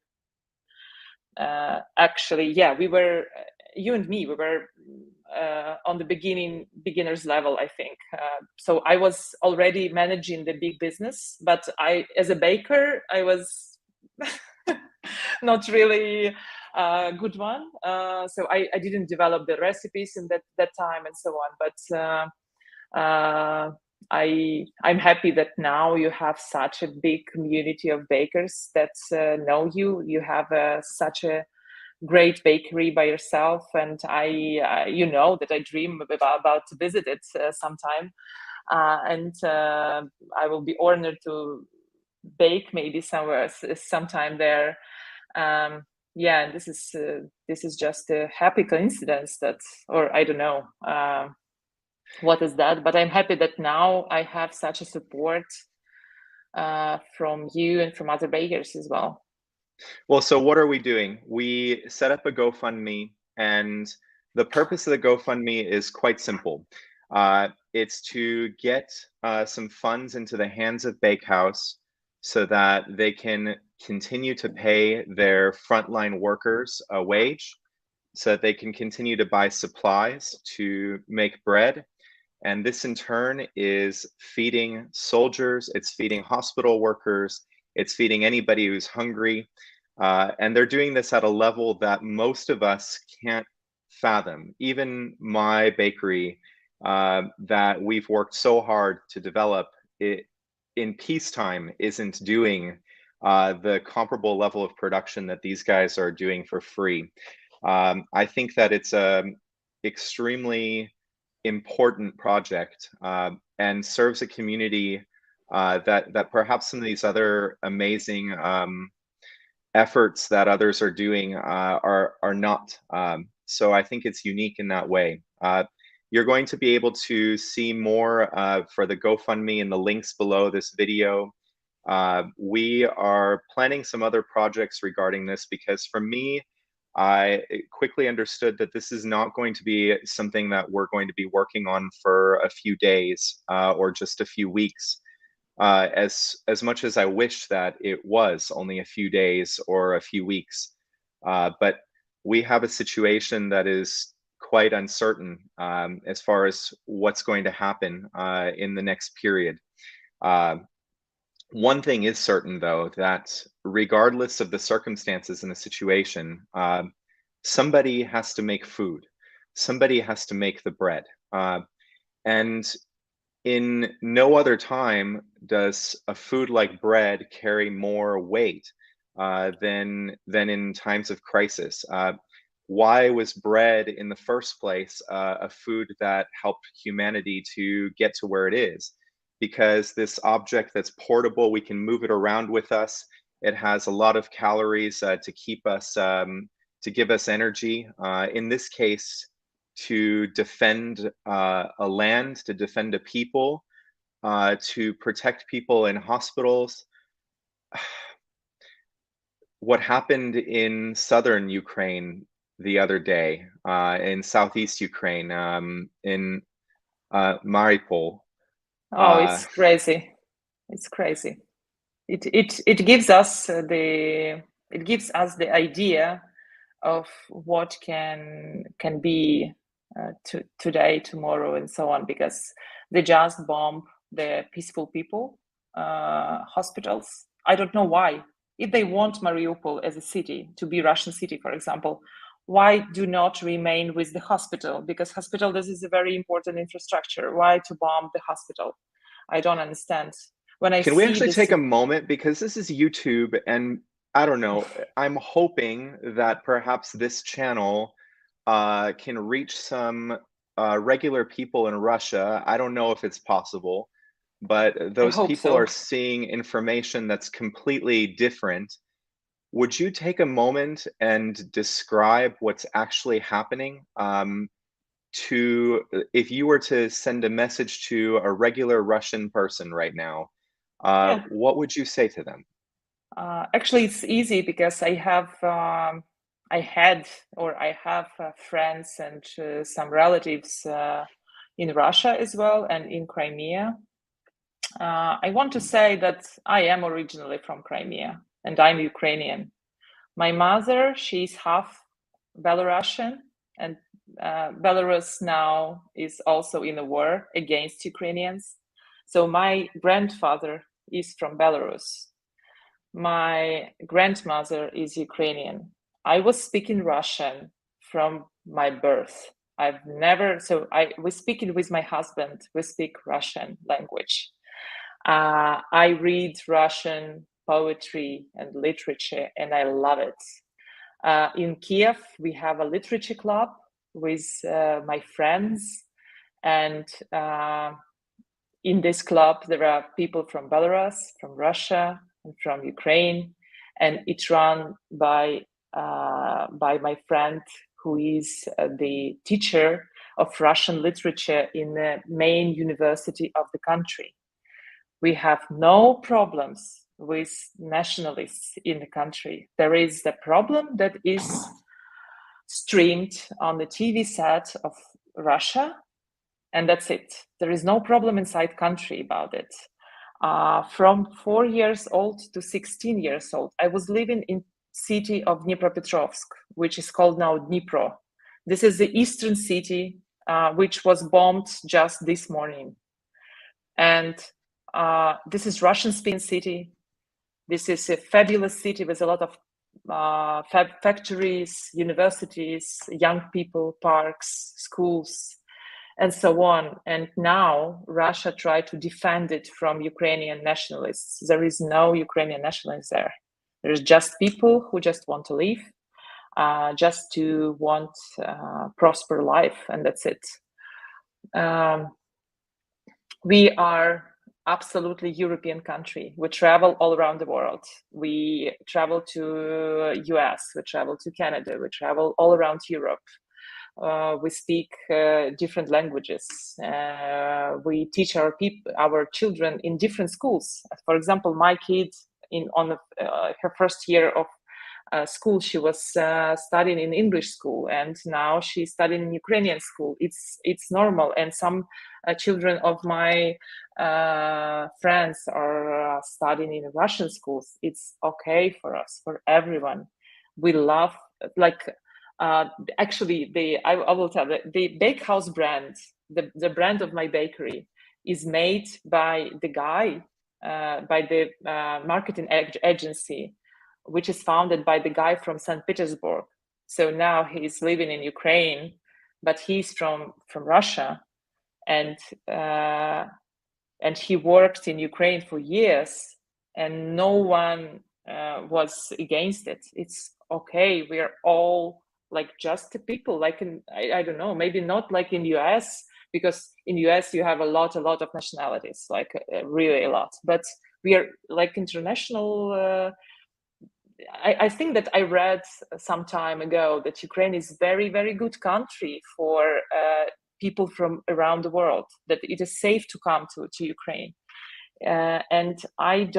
actually, we were, you and me, we were on the beginner's level, I think. So I was already managing the big business, but as a baker, I was not really a good one. So I didn't develop the recipes in that time and so on. But I'm happy that now you have such a big community of bakers that know you. You have such a great bakery by yourself, and you know that I dream about to visit it sometime, and I will be honored to bake maybe sometime there. Yeah, and this is just a happy coincidence that, or I don't know what is that, but I'm happy that now I have such a support from you and from other bakers as well. Well, so what are we doing? We set up a GoFundMe, and the purpose of the GoFundMe is quite simple. It's to get some funds into the hands of Bakehouse so that they can continue to pay their frontline workers a wage, so that they can continue to buy supplies to make bread. And this in turn is feeding soldiers, it's feeding hospital workers, it's feeding anybody who's hungry. And they're doing this at a level that most of us can't fathom. Even my bakery that we've worked so hard to develop, it in peacetime isn't doing the comparable level of production that these guys are doing for free. I think that it's a extremely important project and serves a community that perhaps some of these other amazing efforts that others are doing are not. So I think it's unique in that way. You're going to be able to see more for the GoFundMe in the links below this video. We are planning some other projects regarding this because for me, I quickly understood that this is not going to be something that we're going to be working on for a few days or just a few weeks. As much as I wish that it was only a few days or a few weeks, but we have a situation that is quite uncertain as far as what's going to happen in the next period. One thing is certain, though, that regardless of the circumstances in the situation, somebody has to make food. Somebody has to make the bread. And in no other time does a food like bread carry more weight than in times of crisis. Why was bread in the first place a food that helped humanity to get to where it is? Because this object that's portable, we can move it around with us. It has a lot of calories to keep us, to give us energy. In this case, to defend a land, to defend a people, to protect people in hospitals. What happened in southern Ukraine the other day, in southeast Ukraine, in Mariupol. Oh, it's crazy. It's crazy. It gives us the idea of what can be today, tomorrow, and so on, because they just bomb the peaceful people, hospitals. I don't know why. If they want Mariupol as a city to be Russian city, for example, why do not remain with the hospital? Because hospital, this is a very important infrastructure. Why to bomb the hospital? I don't understand. When I Can we see actually this, take a moment, because this is YouTube, and I don't know, I'm hoping that perhaps this channel can reach some regular people in Russia. I don't know if it's possible, but I those hope people so. are seeing information that's completely different. Would you take a moment and describe what's actually happening? If you were to send a message to a regular Russian person right now, Yeah. what would you say to them? Actually, it's easy because I have friends and some relatives in Russia as well and in Crimea. I want to say that I am originally from Crimea and I'm Ukrainian. My mother, she's half Belarusian, and Belarus now is also in a war against Ukrainians. So my grandfather is from Belarus. My grandmother is Ukrainian. I was speaking Russian from my birth. We speak it with my husband. We speak Russian language. I read Russian poetry and literature, and I love it. In Kyiv, we have a literature club with my friends, and in this club, there are people from Belarus, from Russia, and from Ukraine. and it's run by my friend who is the teacher of Russian literature in the main university of the country. We have no problems with nationalists in the country. There is the problem that is streamed on the TV set of Russia, and that's it. There is no problem inside country about it. From 4 years old to 16 years old, I was living in city of Dnipropetrovsk, which is called now Dnipro. This is the eastern city, which was bombed just this morning. And this is Russian-speaking city. This is a fabulous city with a lot of factories, universities, young people, parks, schools, and so on. And now Russia tried to defend it from Ukrainian nationalists. There is no Ukrainian nationalists there. There's just people who just want to live, just to want prosper life, and that's it. We are absolutely European country. We travel all around the world. We travel to US, we travel to Canada, we travel all around Europe. We speak different languages. We teach our children in different schools. For example, my kid on her first year of school, she was studying in English school, and now she's studying in Ukrainian school. It's normal, and some children of my friends are studying in Russian schools. It's okay for us, for everyone. We love, actually, I will tell you, the Bakehouse brand, the brand of my bakery, is made by the guy, by the marketing agency, which is founded by the guy from St. Petersburg. So now he's living in Ukraine, but he's from Russia, and he worked in Ukraine for years, and no one was against it. It's okay. We are all like just people, like I don't know, maybe not like in US, because in US you have a lot of nationalities, like really a lot. But we are like international. I think that I read some time ago that Ukraine is very, very good country for people from around the world, that it is safe to come to Ukraine. And I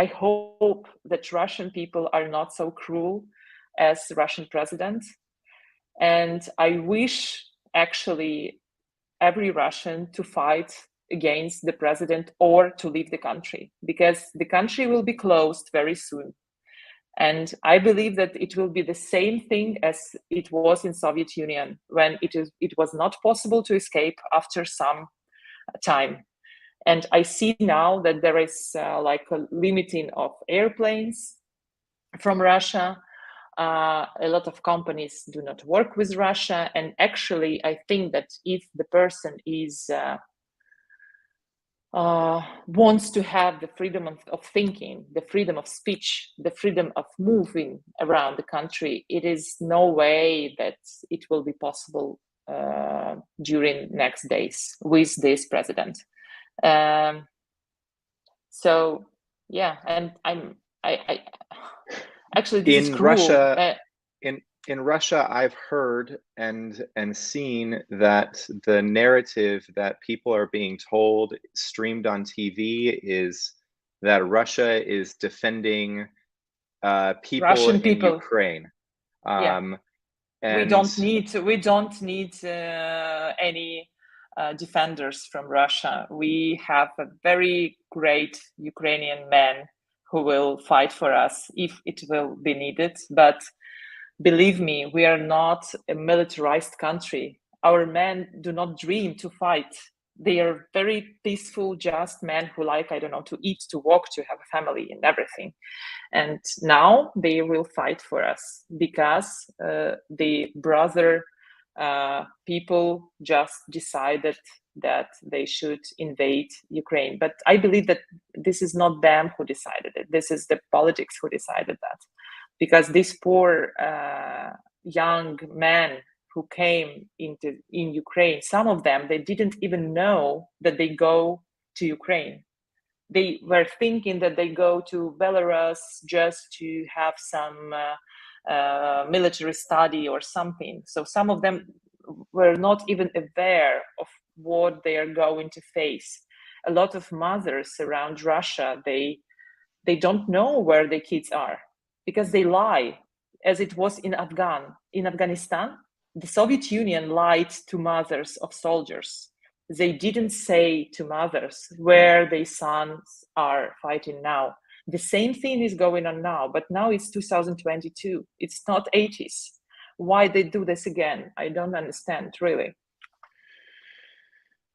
hope that Russian people are not so cruel as the Russian president. And I wish actually every Russian to fight against the president or to leave the country, because the country will be closed very soon. And I believe that it will be the same thing as it was in Soviet Union, when it was not possible to escape after some time. And I see now that there is like a limiting of airplanes from Russia. A lot of companies do not work with Russia. And actually, I think that if the person is wants to have the freedom of thinking, the freedom of speech, the freedom of moving around the country, it is no way that it will be possible during next days with this president. So yeah, and I actually, this is cruel. Russia, in Russia, I've heard and seen that the narrative that people are being told, streamed on TV, is that Russia is defending people Russian in Ukraine. And we don't need any defenders from Russia. We have a very great Ukrainian men who will fight for us if it will be needed. But believe me, we are not a militarized country. Our men do not dream to fight. They are very peaceful, just men who like, I don't know, to eat, to walk, to have a family and everything. And now they will fight for us because the brother people just decided that they should invade Ukraine. But I believe that this is not them who decided it. This is the politics who decided that. Because these poor young men who came in Ukraine, some of them, they didn't even know that they go to Ukraine. they were thinking that they go to Belarus just to have some military study or something. So some of them were not even aware of what they are going to face. A lot of mothers around Russia, they don't know where their kids are because they lie, as it was in Afghanistan. The Soviet Union lied to mothers of soldiers. They didn't say to mothers where their sons are fighting now. The same thing is going on now, but now it's 2022. It's not 80s. Why they do this again? I don't understand, really.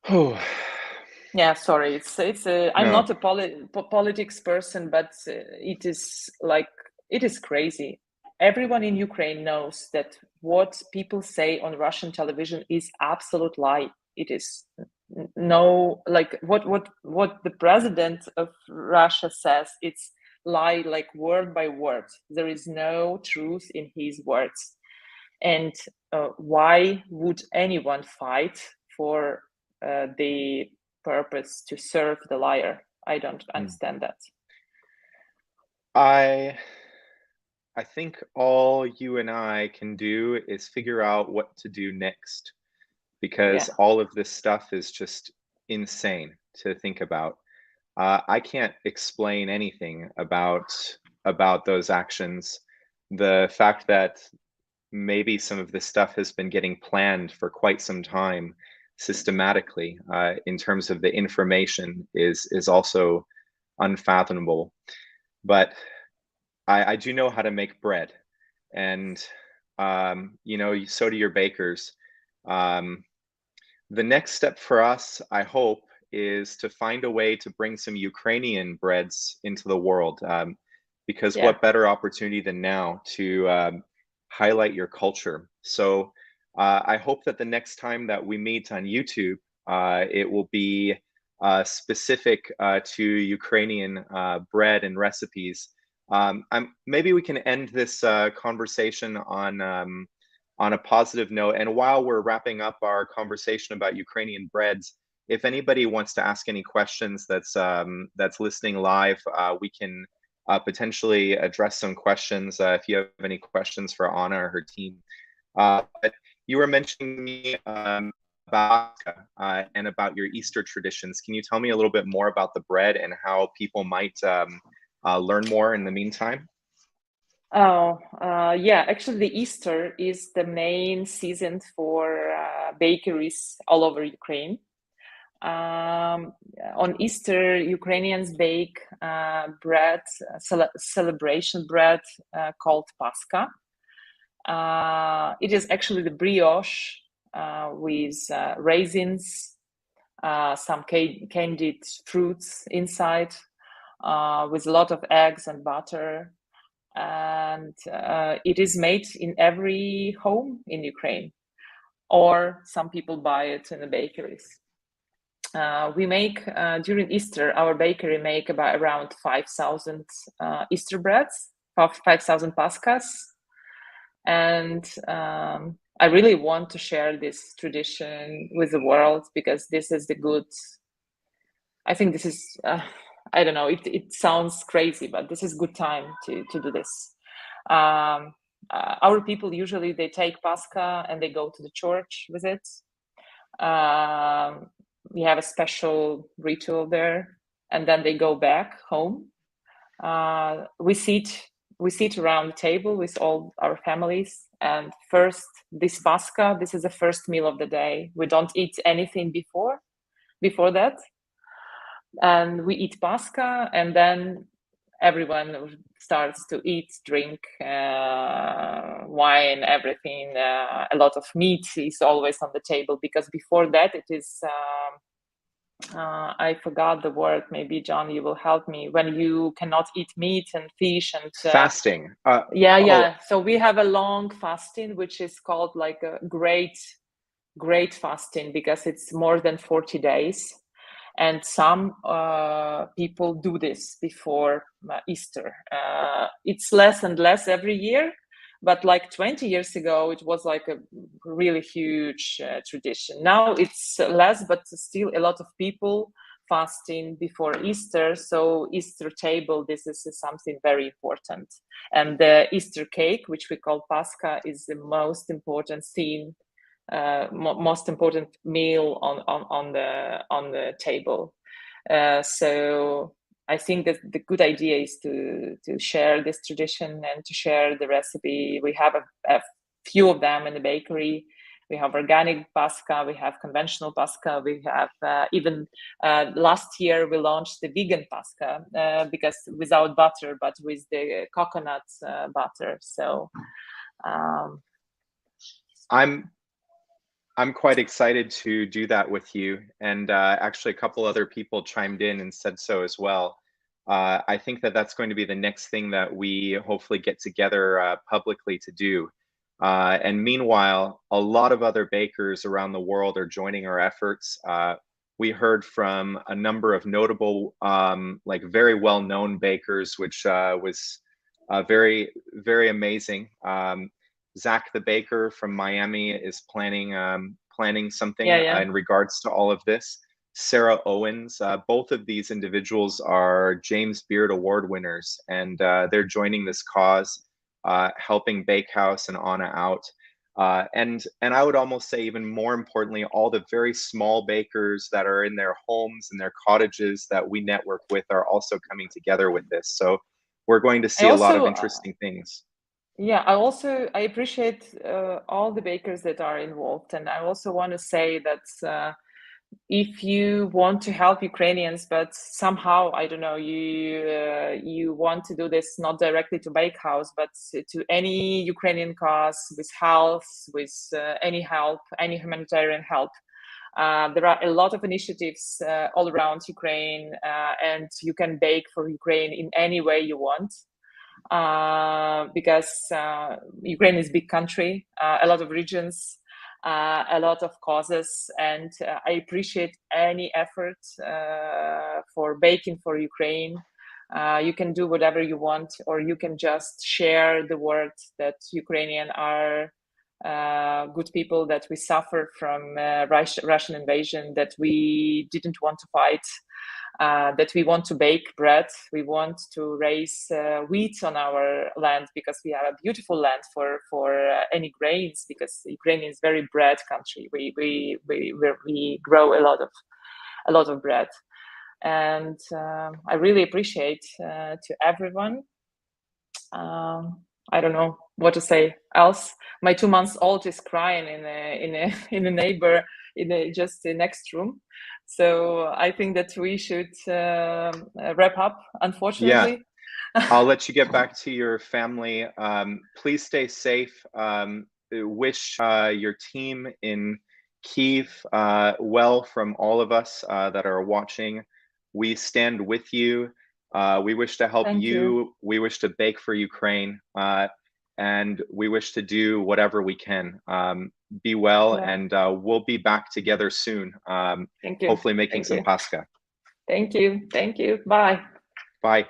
Oh, yeah, sorry. I'm no. not a politics person, but it is crazy. Everyone in Ukraine knows that what people say on Russian television is absolute lie. It is no, like what the president of Russia says, it's lie, like word by word. There is no truth in his words. And why would anyone fight for the purpose to serve the liar? I don't understand that. I think all you and I can do is figure out what to do next, because all of this stuff is just insane to think about. I can't explain anything about those actions. The fact that maybe some of this stuff has been getting planned for quite some time systematically in terms of the information is also unfathomable. But I do know how to make bread, and you know, so do your bakers. The next step for us, I hope, is to find a way to bring some Ukrainian breads into the world, because what better opportunity than now to highlight your culture. So I hope that the next time that we meet on YouTube, it will be specific to Ukrainian bread and recipes. Maybe we can end this conversation on a positive note. And while we're wrapping up our conversation about Ukrainian breads, if anybody wants to ask any questions that's listening live, we can potentially address some questions if you have any questions for Anna or her team. But you were mentioning me about and about your Easter traditions. Can you tell me a little bit more about the bread and how people might learn more in the meantime? Actually, the Easter is the main season for bakeries all over Ukraine. On Easter, Ukrainians bake bread, celebration bread called Pascha. It is actually the brioche with raisins, some candied fruits inside, with a lot of eggs and butter. And it is made in every home in Ukraine, or some people buy it in the bakeries. We make during Easter, our bakery make around 5,000 Easter breads, 5,000 Paschas, and I really want to share this tradition with the world, because this is the good. I think this is. I don't know. It sounds crazy, but this is good time to do this. Our people usually they take Pascha and they go to the church with it. We have a special ritual there, and then they go back home. We sit around the table with all our families, and first this Pascha, this is the first meal of the day. We don't eat anything before that, and we eat Pascha, and then everyone starts to eat, drink, wine, everything. A lot of meat is always on the table, because before that it is I forgot the word. Maybe John, you will help me. When you cannot eat meat and fish and fasting. So we have a long fasting, which is called like a great fasting, because it's more than 40 days. And some people do this before Easter. It's less and less every year, but like 20 years ago, it was like a really huge tradition. Now it's less, but still a lot of people fasting before Easter. So Easter table, this is something very important. And the Easter cake, which we call Pascha, is the most important thing, most important meal on the table. So I think that the good idea is to share this tradition and to share the recipe. We have a few of them in the bakery. We have organic Pascha, we have conventional Pascha, we have even last year we launched the vegan Pascha because without butter, but with the coconut butter. So I'm quite excited to do that with you, and actually a couple other people chimed in and said so as well. I think that that's going to be the next thing that we hopefully get together publicly to do. And meanwhile, a lot of other bakers around the world are joining our efforts. We heard from a number of notable, like very well-known bakers, which was very, very amazing. Zach the baker from Miami is planning something in regards to all of this. Sarah Owens, both of these individuals are James Beard Award winners, and they're joining this cause, helping Bakehouse and Anna out. And I would almost say, even more importantly, all the very small bakers that are in their homes and their cottages that we network with are also coming together with this. So we're going to see a lot of interesting things. Yeah, I appreciate all the bakers that are involved, and I also want to say that if you want to help Ukrainians, but somehow, I don't know, you want to do this not directly to Bakehouse, but to any Ukrainian cause with health, with any help, any humanitarian help. There are a lot of initiatives all around Ukraine, and you can bake for Ukraine in any way you want. Because Ukraine is a big country, a lot of regions, a lot of causes, and I appreciate any effort for baking for Ukraine. You can do whatever you want, or you can just share the word that Ukrainian are good people, that we suffer from Russian invasion, that we didn't want to fight. That we want to bake bread, we want to raise wheat on our land, because we have a beautiful land for any grains, because Ukraine is a very bread country. We grow a lot of bread, and I really appreciate to everyone. I don't know what to say else. My 2-month-old is crying in a neighbor just the next room. So I think that we should wrap up, unfortunately. Yeah, I'll let you get back to your family. Please stay safe. Wish your team in Kyiv well from all of us that are watching. We stand with you. We wish to help you. We wish to bake for Ukraine. And we wish to do whatever we can. Be well, and we'll be back together soon. Thank you. Hopefully making some Pascha. Thank you. Thank you. Bye. Bye.